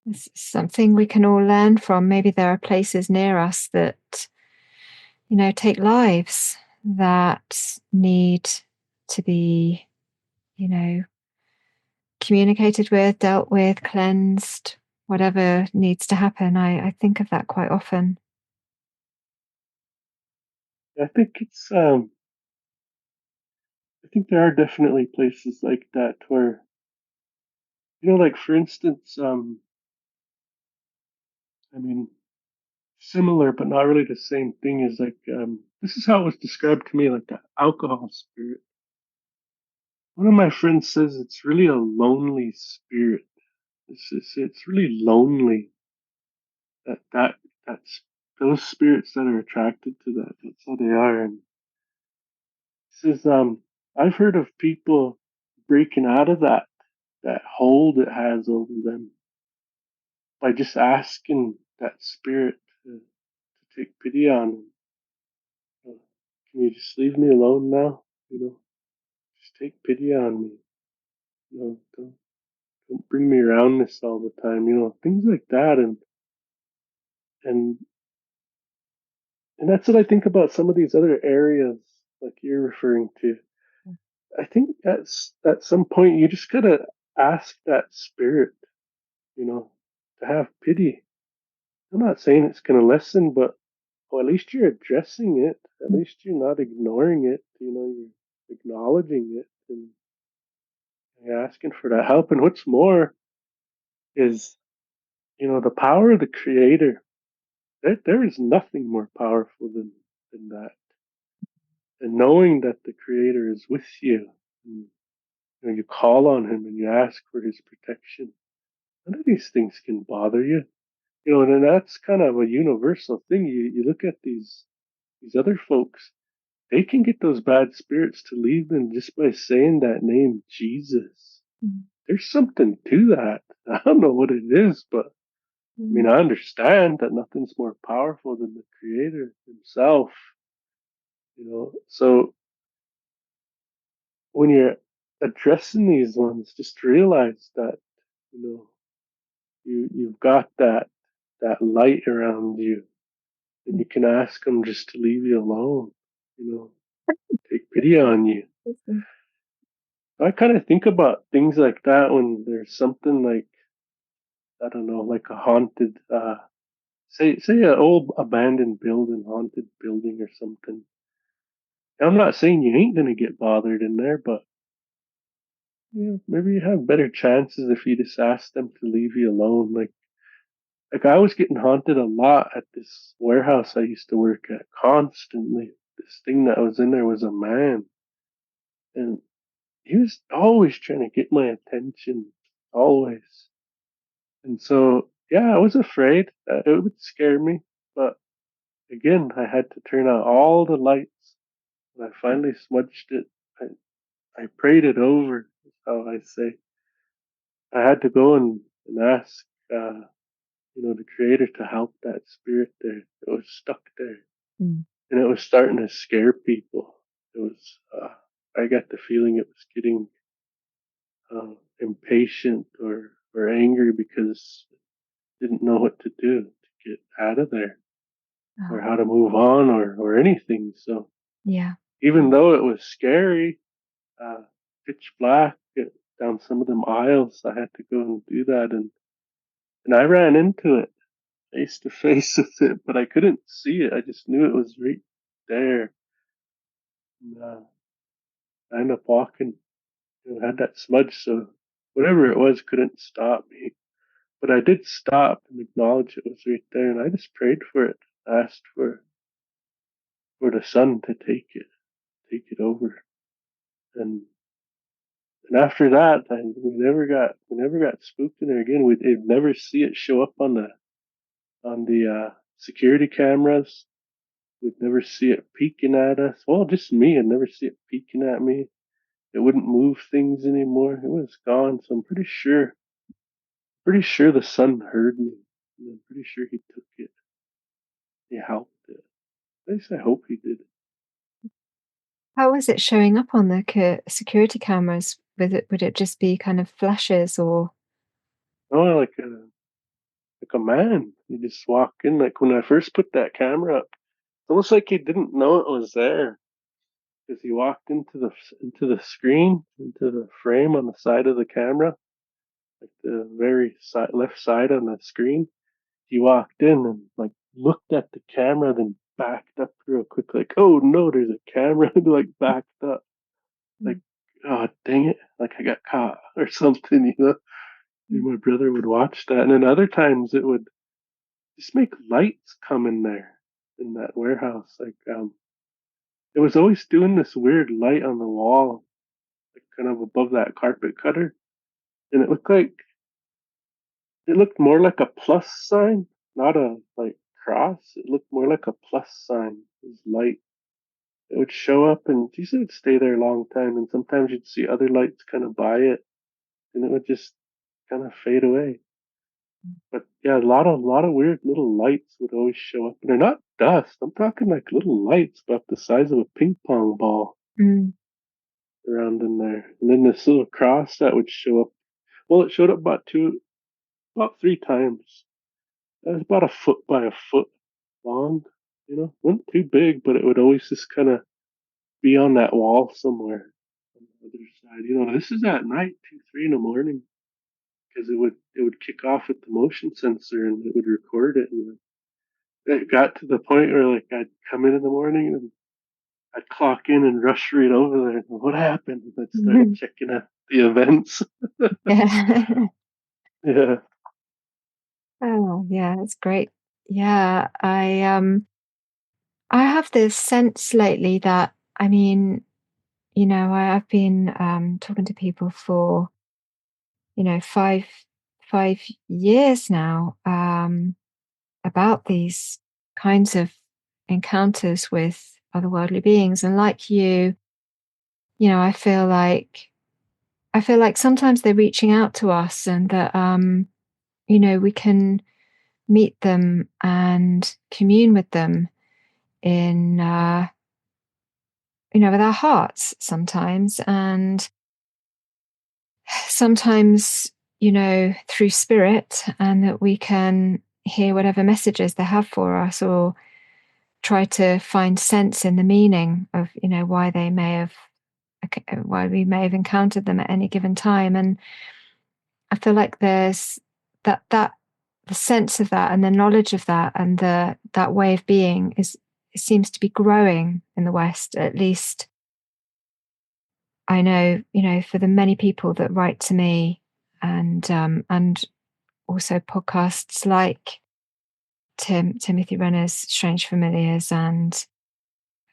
It's something we can all learn from. Maybe there are places near us that take lives that need to be, you know, communicated with, dealt with, cleansed, whatever needs to happen. I think of that quite often. I think I think there are definitely places like that where, like for instance, I mean, similar but not really the same thing is like, this is how it was described to me, like the alcohol spirit. One of my friends says it's really a lonely spirit. It's really lonely that that's those spirits that are attracted to that. That's how they are. And he says, I've heard of people breaking out of that hold it has over them by just asking that spirit to take pity on them. Can you just leave me alone now? Just take pity on me. Don't bring me around this all the time. Things like that. And and that's what I think about some of these other areas like you're referring to. I think at some point you just gotta ask that spirit, you know, to have pity. I'm not saying it's gonna lessen, but well, at least you're addressing it. At least you're not ignoring it. You're acknowledging it and you're asking for that help. And what's more is, the power of the creator. There is nothing more powerful than that. And knowing that the creator is with you, and, you call on him and you ask for his protection. None of these things can bother you. And that's kind of a universal thing. You look at these other folks, they can get those bad spirits to leave them just by saying that name, Jesus. There's something to that. I don't know what it is, but I mean, Mm. I understand that nothing's more powerful than the creator himself, So when you're addressing these ones, just realize that, you know, you've got that light around you and you can ask them just to leave you alone, take pity on you. I kind of think about things like that when there's something like, I don't know, like a haunted, say an old abandoned building, haunted building or something. I'm not saying you ain't gonna get bothered in there, but maybe you have better chances if you just ask them to leave you alone. Like I was getting haunted a lot at this warehouse I used to work at constantly. This thing that was in there was a man, and he was always trying to get my attention, always. And so, yeah, I was afraid that it would scare me, but again, I had to turn out all the lights. When I finally smudged it, I prayed it over, is how I say. I had to go and ask, the creator to help that spirit there. It was stuck there. Mm. And it was starting to scare people. It was, I got the feeling it was getting impatient or angry because it didn't know what to do to get out of there or Oh, how to move on or anything. So yeah. even though it was scary, uh, pitch black down some of them aisles, I had to go and do that. And I ran into it face to face with it, but I couldn't see it. I just knew it was right there. And, I ended up walking, had that smudge, so whatever it was couldn't stop me. But I did stop and acknowledge it was right there, and I just prayed for it, asked for the sun to take it over, and after that, we never got spooked in there again. We'd never see it show up on the security cameras. We'd never see it peeking at us. Well, just me. I'd never see it peeking at me. It wouldn't move things anymore. It was gone. So I'm pretty sure the sun heard me. And I'm pretty sure he took it. He helped it. At least I hope he did. How was it showing up on the security cameras? Would it just be kind of flashes or? Oh, like a man. You just walk in. Like when I first put that camera up, almost like he didn't know it was there because he walked into the screen, into the frame on the side of the camera, like the very left side on the screen. He walked in and like looked at the camera, then backed up real quick, like, oh no, there's a camera, and like backed up, like, Mm. oh dang it, like I got caught or something, you know. Mm. And my brother would watch that, and then other times it would just make lights come in there in that warehouse. Like it was always doing this weird light on the wall, like kind of above that carpet cutter, and it looked more like a plus sign, not a like cross. It looked more like a plus sign. It was light. It would show up, and usually it would stay there a long time. And sometimes you'd see other lights kind of by it, and it would just kind of fade away. But yeah, a lot of weird little lights would always show up, and they're not dust. I'm talking like little lights about the size of a ping pong ball Mm. around in there. And then this little cross that would show up. Well, it showed up about three times. It was about a foot by a foot long. You know, wasn't too big, but it would always just kind of be on that wall somewhere on the other side. You know, this is at night, 2, 3 in the morning, because it would kick off with the motion sensor and it would record it. And it got to the point where like I'd come in the morning and I'd clock in and rush right over there. And, what happened? And I'd start Mhm. checking out the events. Yeah. Yeah. Oh, yeah, that's great. Yeah, I have this sense lately that I mean, I've been talking to people for, 5 years now, about these kinds of encounters with otherworldly beings. And like you, I feel like sometimes they're reaching out to us and that we can meet them and commune with them in with our hearts sometimes, and sometimes through spirit, and that we can hear whatever messages they have for us, or try to find sense in the meaning of why we may have encountered them at any given time. And I feel like there's that the sense of that and the knowledge of that and that way of being is it seems to be growing in the West. At least I know, for the many people that write to me, and also podcasts like Timothy Renner's Strange Familiars, and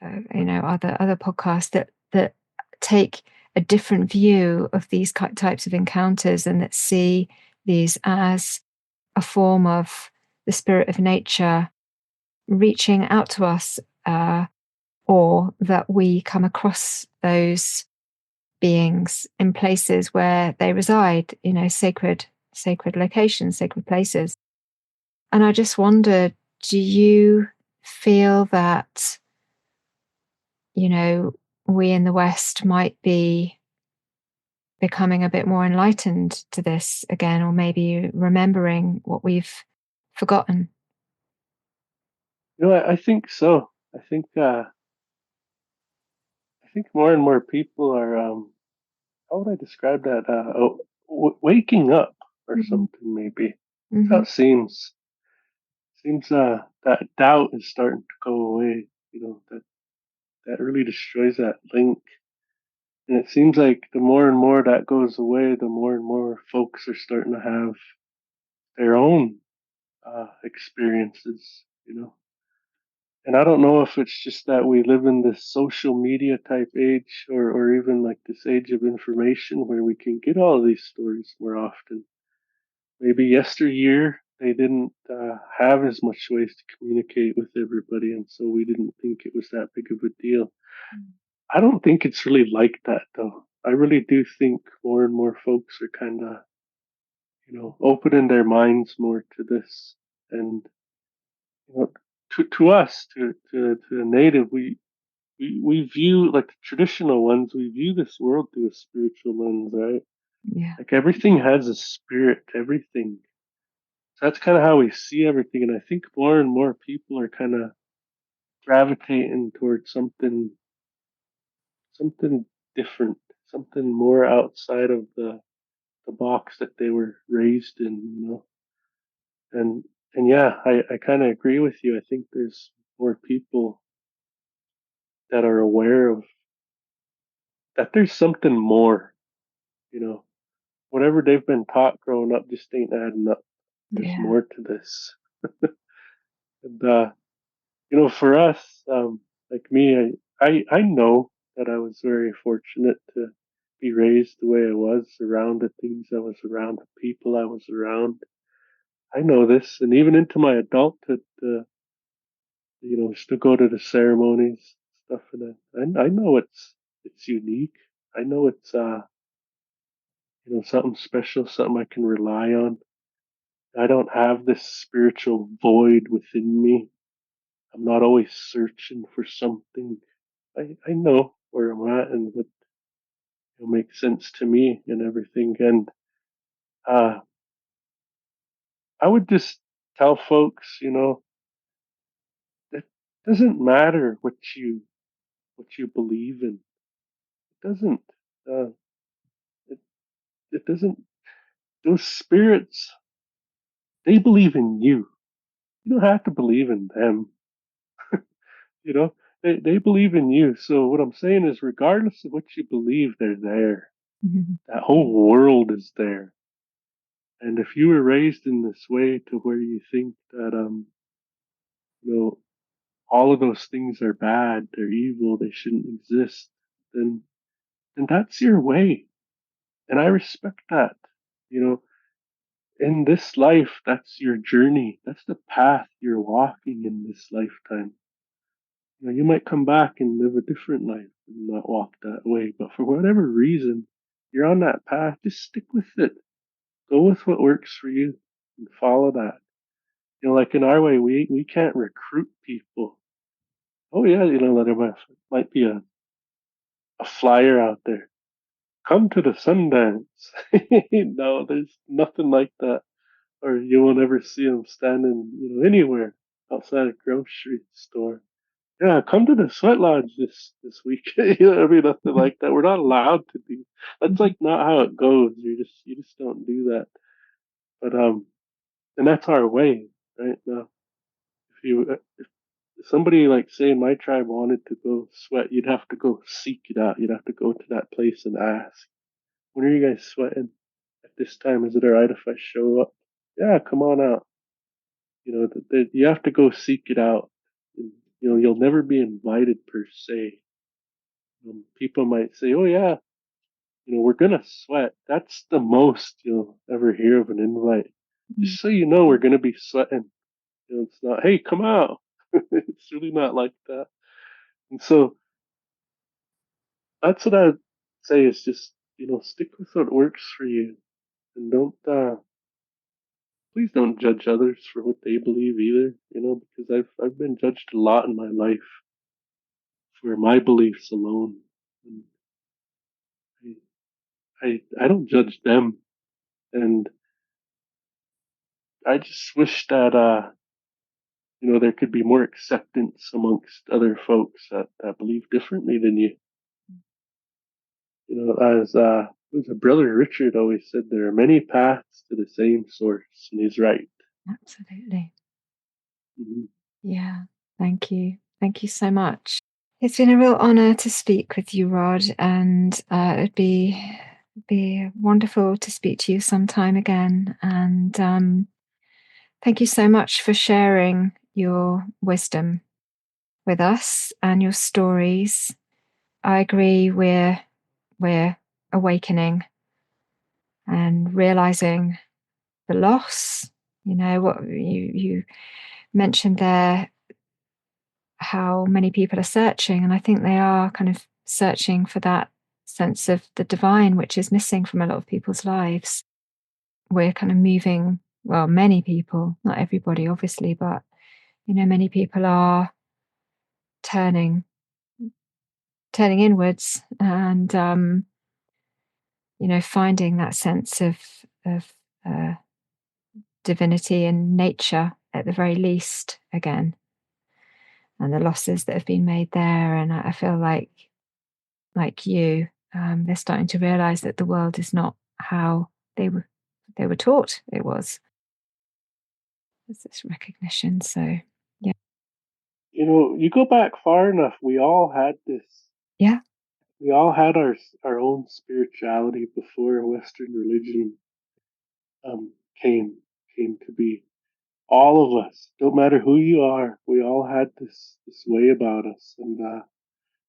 other podcasts that take a different view of these types of encounters, and that see these as a form of the spirit of nature reaching out to us, or that we come across those beings in places where they reside, sacred locations, sacred places. And I just wonder, do you feel that, you know, we in the West might be becoming a bit more enlightened to this again, or maybe remembering what we've forgotten? You know, I think so. I think more and more people are how would I describe that? Waking up or Mm-hmm. something maybe. That's how Mm-hmm. it seems. Seems that doubt is starting to go away. You know, that really destroys that link. And it seems like the more and more that goes away, the more and more folks are starting to have their own experiences, you know. And I don't know if it's just that we live in this social media type age, or even like this age of information where we can get all of these stories more often. Maybe yesteryear they didn't have as much ways to communicate with everybody, and so we didn't think it was that big of a deal. I don't think it's really like that though. I really do think more and more folks are kind of, opening their minds more to this. And you know, to us, to a native, we view, like the traditional ones, we view this world through a spiritual lens, right? Yeah. Like everything has a spirit, everything. So that's kind of how we see everything. And I think more and more people are kind of gravitating towards something different, something more outside of the box that they were raised in, And and yeah, I kind of agree with you. I think there's more people that are aware of that there's something more, you know. Whatever they've been taught growing up just ain't adding up. There's Yeah. more to this. And for us, like me, I know that I was very fortunate to be raised the way I was, around the things I was around, the people I was around. I know this, and even into my adulthood, still go to the ceremonies, stuff, and I know it's unique. I know it's something special, something I can rely on. I don't have this spiritual void within me. I'm not always searching for something. I know where I'm at and what makes sense to me and everything. And uh, I would just tell folks, it doesn't matter what you believe in. It doesn't. Uh, it it doesn't. Those spirits, they believe in you. You don't have to believe in them. You know, they believe in you. So what I'm saying is, regardless of what you believe, they're there. Mhm. That whole world is there. And if you were raised in this way to where you think that you know all of those things are bad, they're evil, they shouldn't exist, then that's your way, and I respect that. You know, in this life, that's your journey. That's the path you're walking in this lifetime. You might come back and live a different life and not walk that way, but for whatever reason, you're on that path. Just stick with it. Go with what works for you and follow that. Like in our way, we can't recruit people. Oh yeah, there might be a flyer out there. Come to the Sundance. No, there's nothing like that. Or you won't ever see them standing, anywhere outside a grocery store. Yeah, come to the sweat lodge this week. I mean, nothing like that. We're not allowed to do. That's like not how it goes. You just don't do that. But and that's our way, right? Now, if somebody like say in my tribe wanted to go sweat, you'd have to go seek it out. You'd have to go to that place and ask, when are you guys sweating? At this time, is it alright if I show up? Yeah, come on out. You have to go seek it out. And, you'll never be invited per se. People might say, "Oh yeah, we're gonna sweat." That's the most you'll ever hear of an invite. Mhm. Just so you know, we're gonna be sweating. It's not, "Hey, come out." It's really not like that. And so that's what I'd say is just, stick with what works for you, and please don't judge others for what they believe either. Because I've been judged a lot in my life for my beliefs alone, and I don't judge them, and I just wish that there could be more acceptance amongst other folks that believe differently than you. As was a brother Richard always said, there are many paths to the same source, and he's right. Absolutely. Mhm. Yeah. Thank you. Thank you so much. It's been a real honor to speak with you, Rod, and it'd be wonderful to speak to you sometime again. And thank you so much for sharing your wisdom with us and your stories. I agree. We're awakening and realizing the loss. What you mentioned there, how many people are searching, and I think they are kind of searching for that sense of the divine, which is missing from a lot of people's lives. We're kind of moving, well, many people, not everybody, obviously, but many people are turning turning inwards and finding that sense of uh, divinity and nature at the very least again. and the losses that have been made there. And I feel like you, they're starting to realize that the world is not how they were taught it was. There's this recognition. So yeah, You go back far enough, yeah, we all had our own spirituality before Western religion um, came came to be. All of us, don't matter who you are, we all had this way about us, and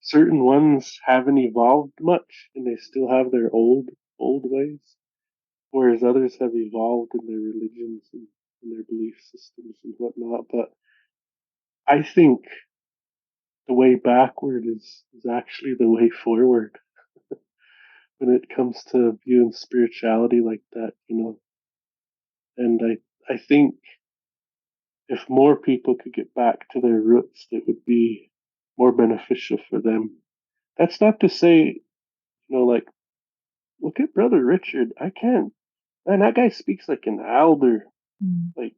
certain ones haven't evolved much, and they still have their old ways, whereas others have evolved in their religions and their belief systems and whatnot. But I think the way backward is actually the way forward when it comes to viewing spirituality like that. And I think if more people could get back to their roots, it would be more beneficial for them. That's not to say, like, look at Brother Richard. I can't, man, that guy speaks like an elder. mm, Like,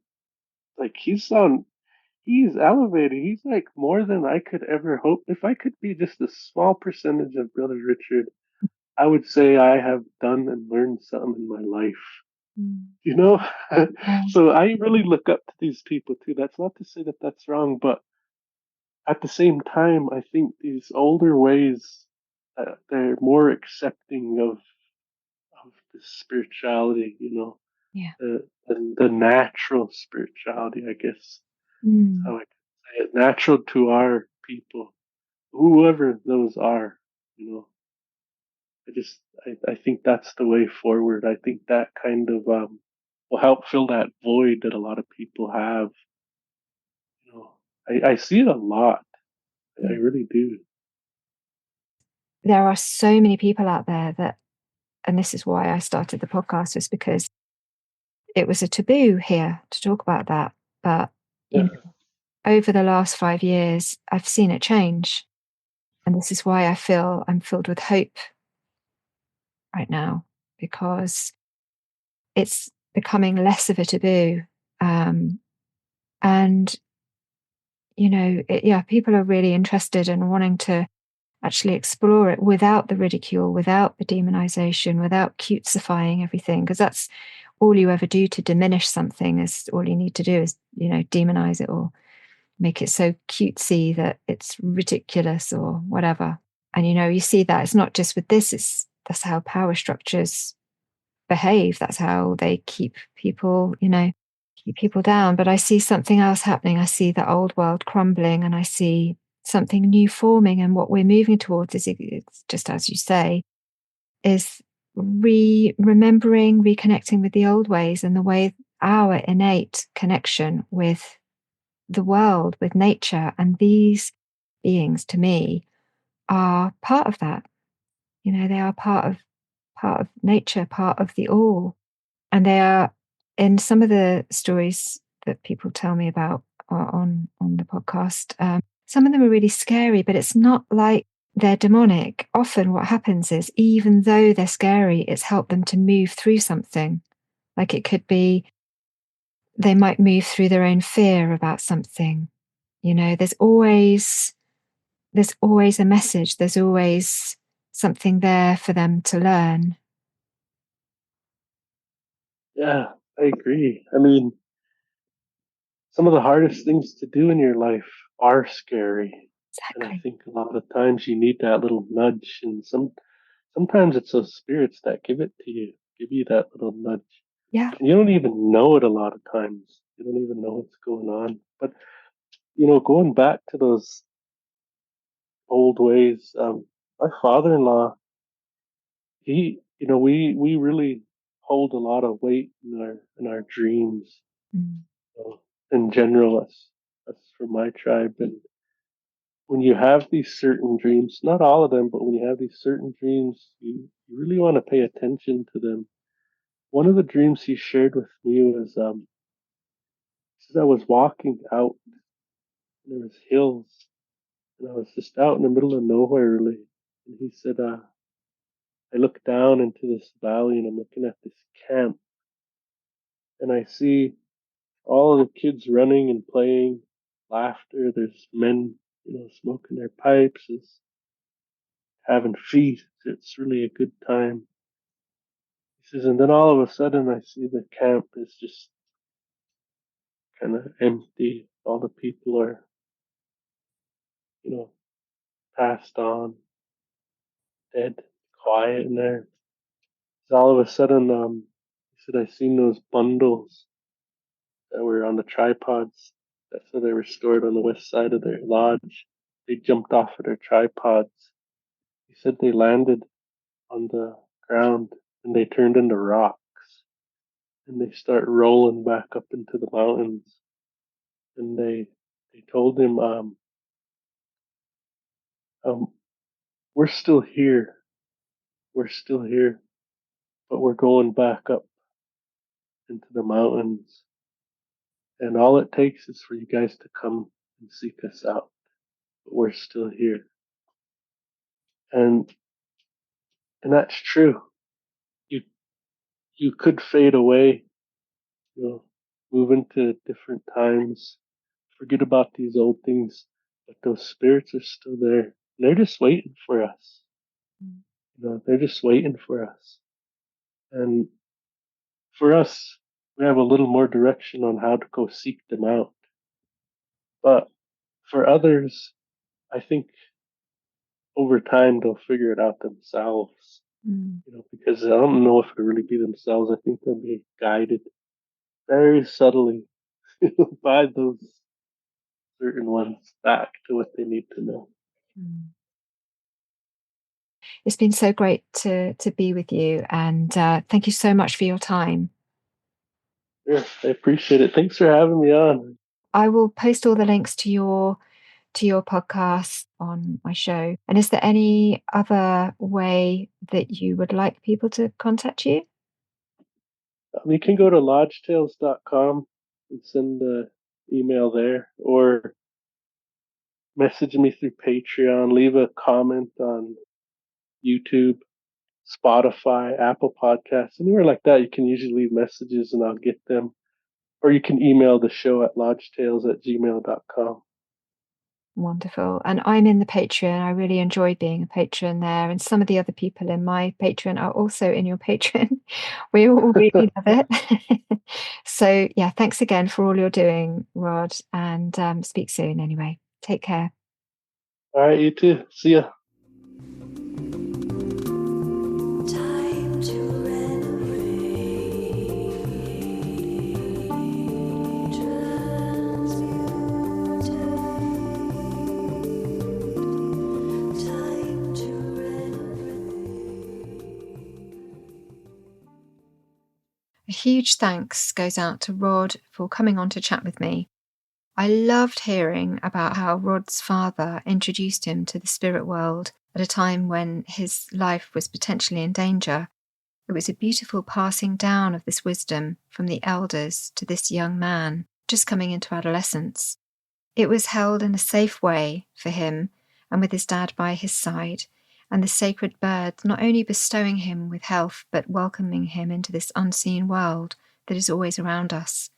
like he's elevated. He's like more than I could ever hope. If I could be just a small percentage of Brother Richard, I would say I have done and learned something in my life. mm, You know? yeah, So I really look up to these people too. That's not to say that that's wrong, but at the same time, I think these older ways, they're more accepting of the spirituality, yeah, the natural spirituality, I guess is mm, how I can say it. Natural to our people, whoever those are, you know. I think that's the way forward. I think that kind of will help fill that void that a lot of people have. You know, I see it a lot. I yeah. really do. There are so many people out there that, and this is why I started the podcast, was because it was a taboo here to talk about that. But you Yeah, know, over the last 5 years, I've seen it change. And this is why I feel I'm filled with hope right now, because it's becoming less of a taboo. Um, and, yeah, people are really interested and wanting to actually explore it without the ridicule, without the demonization, without cutesifying everything, because that's all you ever do to diminish something. Is all you need to do is, demonize it or make it so cutesy that it's ridiculous or whatever. And you see that it's not just with this, it's that's how power structures behave. That's how they keep people down. But I see something else happening. I see the old world crumbling and I see something new forming. And what we're moving towards is it's just as you say, is remembering, reconnecting with the old ways and the way our innate connection with the world, with nature, and these beings to me are part of that. They are part of nature, part of the all. And they are in some of the stories that people tell me about on the podcast. Some of them are really scary, but it's not like they're demonic. Often, what happens is, even though they're scary, it's helped them to move through something. Like it could be they might move through their own fear about something. There's always a message. There's always something there for them to learn. yeah, I agree. I mean, some of the hardest things to do in your life are scary. And I Exactly. think a lot of times you need that little nudge, and sometimes it's those spirits that give it to you, give you that little nudge. Yeah. And you don't even know it a lot of times. You don't even know what's going on. But going back to those old ways, my father-in-law, we really hold a lot of weight in our dreams. Mm, In general, that's from my tribe. And when you have these certain dreams, not all of them, but when you have these certain dreams, you really want to pay attention to them. One of the dreams he shared with me was, he said I was walking out and there was hills and I was just out in the middle of nowhere really. And he said, I look down into this valley and I'm looking at this camp and I see all of the kids running and playing. laughter. There's men, smoking their pipes, is having feasts. It's really a good time. He says, and then all of a sudden I see the camp is just kind of empty. All the people are, you know, passed on, dead, quiet in there. So all of a sudden, he said, I seen those bundles that were on the tripods. That's where they were stored on the west side of their lodge. They jumped off of their tripods. He said they landed on the ground and they turned into rocks and they start rolling back up into the mountains. And they told him, um, we're still here. We're still here, but we're going back up into the mountains. And all it takes is for you guys to come and seek us out. But we're still here. And and that's true. You you could fade away, you know, move into different times, forget about these old things, but those spirits are still there. And they're just waiting for us. Mm. They're just waiting for us. And for us, we have a little more direction on how to go seek them out. But for others, I think over time they'll figure it out themselves. Mm. Because I don't know if it'll really be themselves. I think they'll be guided very subtly by those certain ones back to what they need to know. Mm. It's been so great to be with you, and thank you so much for your time. Yeah, I appreciate it. Thanks for having me on. I will post all the links to your podcast on my show. And is there any other way that you would like people to contact you? You can go to lodgetales.com and send an email there, or message me through Patreon, leave a comment on YouTube, Spotify, Apple Podcasts, anywhere like that. You can usually leave messages and I'll get them. Or you can email the show at lodgetales@gmail.com. Wonderful. And I'm in the Patreon. I really enjoy being a patron there. And some of the other people in my Patreon are also in your Patreon. We all really love it. So, yeah, thanks again for all you're doing, Rod. And speak soon anyway. Take care. All right, you too. See ya. Time to renovate, transmutate. Time to renovate. A huge thanks goes out to Rod for coming on to chat with me. I loved hearing about how Rod's father introduced him to the spirit world at a time when his life was potentially in danger. It was a beautiful passing down of this wisdom from the elders to this young man just coming into adolescence. It was held in a safe way for him and with his dad by his side, and the sacred bird not only bestowing him with health but welcoming him into this unseen world that is always around us.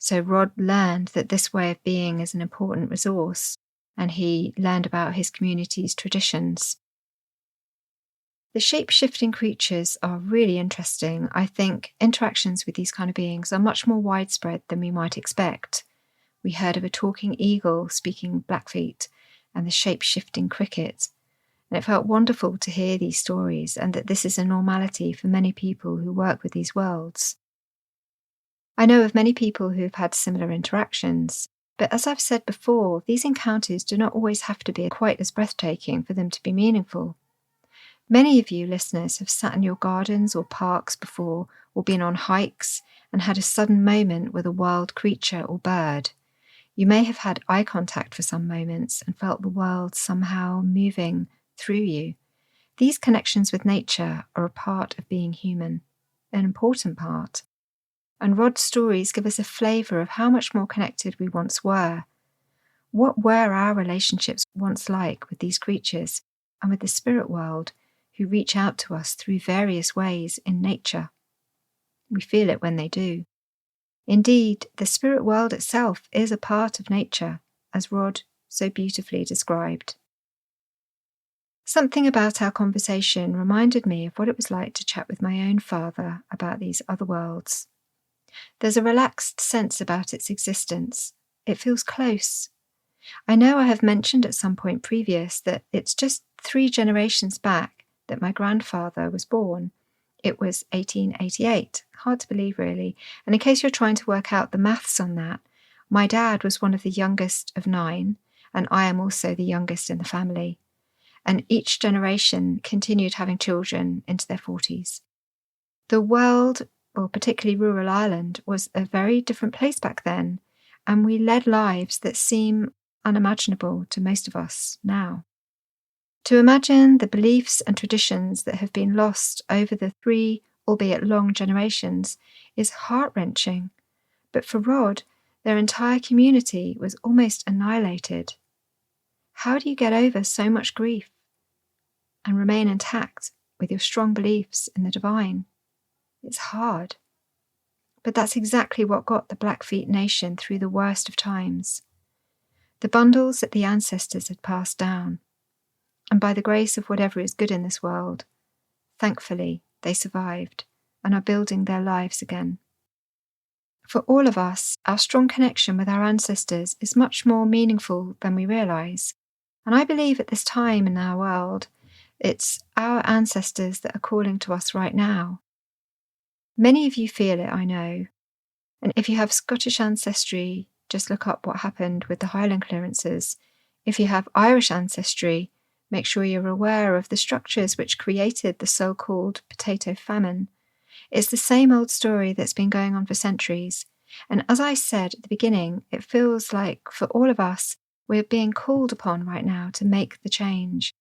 So Rod learned that this way of being is an important resource, and he learned about his community's traditions. The shape-shifting creatures are really interesting. I think interactions with these kind of beings are much more widespread than we might expect. We heard of a talking eagle speaking Blackfeet and the shape-shifting cricket, and it felt wonderful to hear these stories and that this is a normality for many people who work with these worlds. I know of many people who have had similar interactions, but as I've said before, these encounters do not always have to be quite as breathtaking for them to be meaningful. Many of you listeners have sat in your gardens or parks before, or been on hikes and had a sudden moment with a wild creature or bird. You may have had eye contact for some moments and felt the world somehow moving through you. These connections with nature are a part of being human, an important part. And Rod's stories give us a flavour of how much more connected we once were. What were our relationships once like with these creatures and with the spirit world, who reach out to us through various ways in nature? We feel it when they do. Indeed, the spirit world itself is a part of nature. as Rod so beautifully described. Something about our conversation reminded me of what it was like to chat with my own father about these other worlds. There's a relaxed sense about its existence. It feels close. I know I have mentioned at some point previous that it's just 3 generations back that my grandfather was born. It was 1888. Hard to believe, really. And in case you're trying to work out the maths on that, my dad was one of the youngest of 9, and I am also the youngest in the family. And each generation continued having children into their 40s. The world, or particularly rural Ireland, was a very different place back then, and we led lives that seem unimaginable to most of us now. To imagine the beliefs and traditions that have been lost over the 3, albeit long generations, is heart-wrenching. But for Rod, their entire community was almost annihilated. How do you get over so much grief and remain intact with your strong beliefs in the divine? It's hard. But that's exactly what got the Blackfeet Nation through the worst of times. The bundles that the ancestors had passed down. And by the grace of whatever is good in this world, thankfully, they survived and are building their lives again. For all of us, our strong connection with our ancestors is much more meaningful than we realise. And I believe at this time in our world, it's our ancestors that are calling to us right now. Many of you feel it, I know. And if you have Scottish ancestry, just look up what happened with the Highland clearances. If you have Irish ancestry, make sure you're aware of the structures which created the so-called potato famine. It's the same old story that's been going on for centuries. And as I said at the beginning, it feels like for all of us, we're being called upon right now to make the change.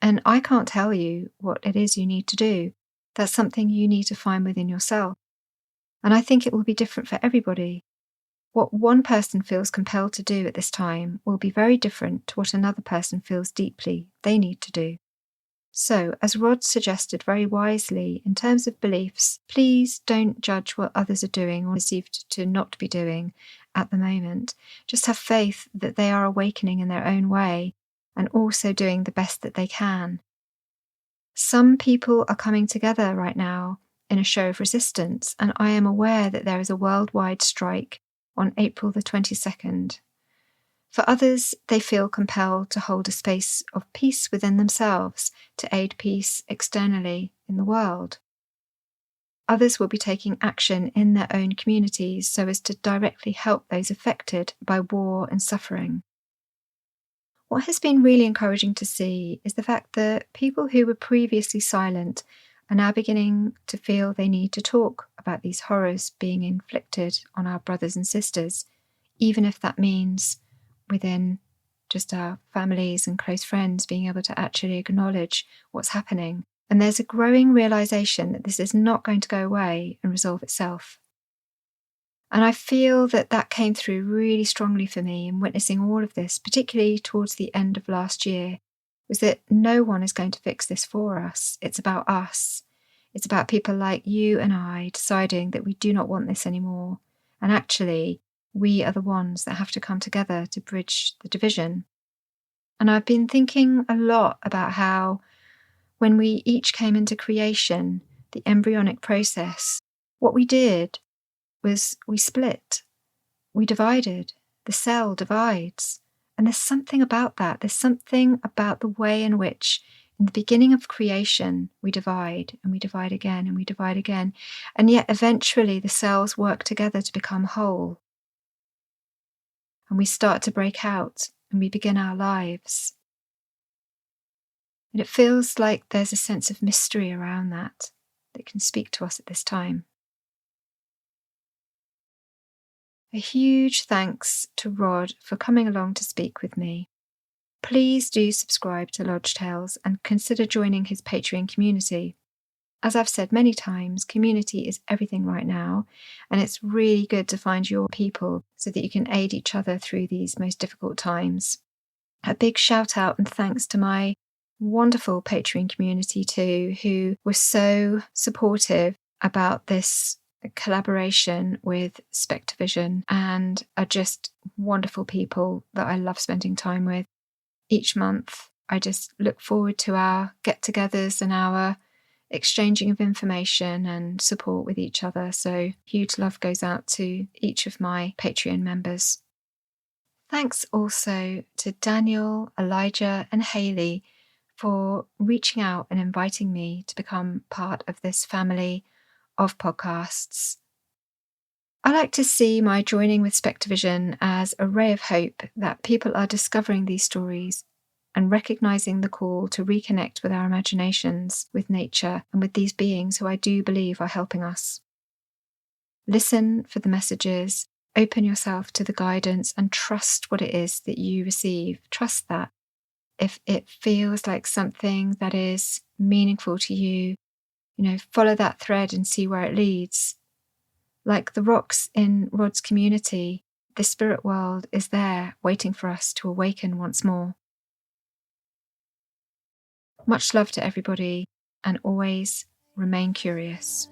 And I can't tell you what it is you need to do. That's something you need to find within yourself. And I think it will be different for everybody. What one person feels compelled to do at this time will be very different to what another person feels deeply they need to do. So, as Rod suggested very wisely, in terms of beliefs, please don't judge what others are doing or perceived to not be doing at the moment. Just have faith that they are awakening in their own way and also doing the best that they can. Some people are coming together right now in a show of resistance, and I am aware that there is a worldwide strike on April the 22nd. For others, they feel compelled to hold a space of peace within themselves to aid peace externally in the world. Others will be taking action in their own communities so as to directly help those affected by war and suffering. What has been really encouraging to see is the fact that people who were previously silent are now beginning to feel they need to talk about these horrors being inflicted on our brothers and sisters, even if that means within just our families and close friends being able to actually acknowledge what's happening. And there's a growing realization that this is not going to go away and resolve itself. And I feel that that came through really strongly for me in witnessing all of this, particularly towards the end of last year, was that no one is going to fix this for us. It's about us. It's about people like you and I deciding that we do not want this anymore. And actually, we are the ones that have to come together to bridge the division. And I've been thinking a lot about how when we each came into creation, the embryonic process, what we did was we split, we divided, the cell divides. And there's something about that. There's something about the way in which in the beginning of creation, we divide and we divide again and we divide again. And yet eventually the cells work together to become whole. And we start to break out and we begin our lives. And it feels like there's a sense of mystery around that can speak to us at this time. A huge thanks to Rod for coming along to speak with me. Please do subscribe to Lodge Tales and consider joining his Patreon community. As I've said many times, community is everything right now, and it's really good to find your people so that you can aid each other through these most difficult times. A big shout out and thanks to my wonderful Patreon community too, who were so supportive about this collaboration with Spectrovision and are just wonderful people that I love spending time with. Each month, I just look forward to our get-togethers and our exchanging of information and support with each other. So huge love goes out to each of my Patreon members. Thanks also to Daniel, Elijah, and Hayley for reaching out and inviting me to become part of this family of podcasts. I like to see my joining with Spectrovision as a ray of hope that people are discovering these stories and recognizing the call to reconnect with our imaginations, with nature, and with these beings who I do believe are helping us. Listen for the messages, open yourself to the guidance, and trust what it is that you receive. Trust that. If it feels like something that is meaningful to you, follow that thread and see where it leads. Like the rocks in Rod's community, the spirit world is there waiting for us to awaken once more. Much love to everybody, and always remain curious.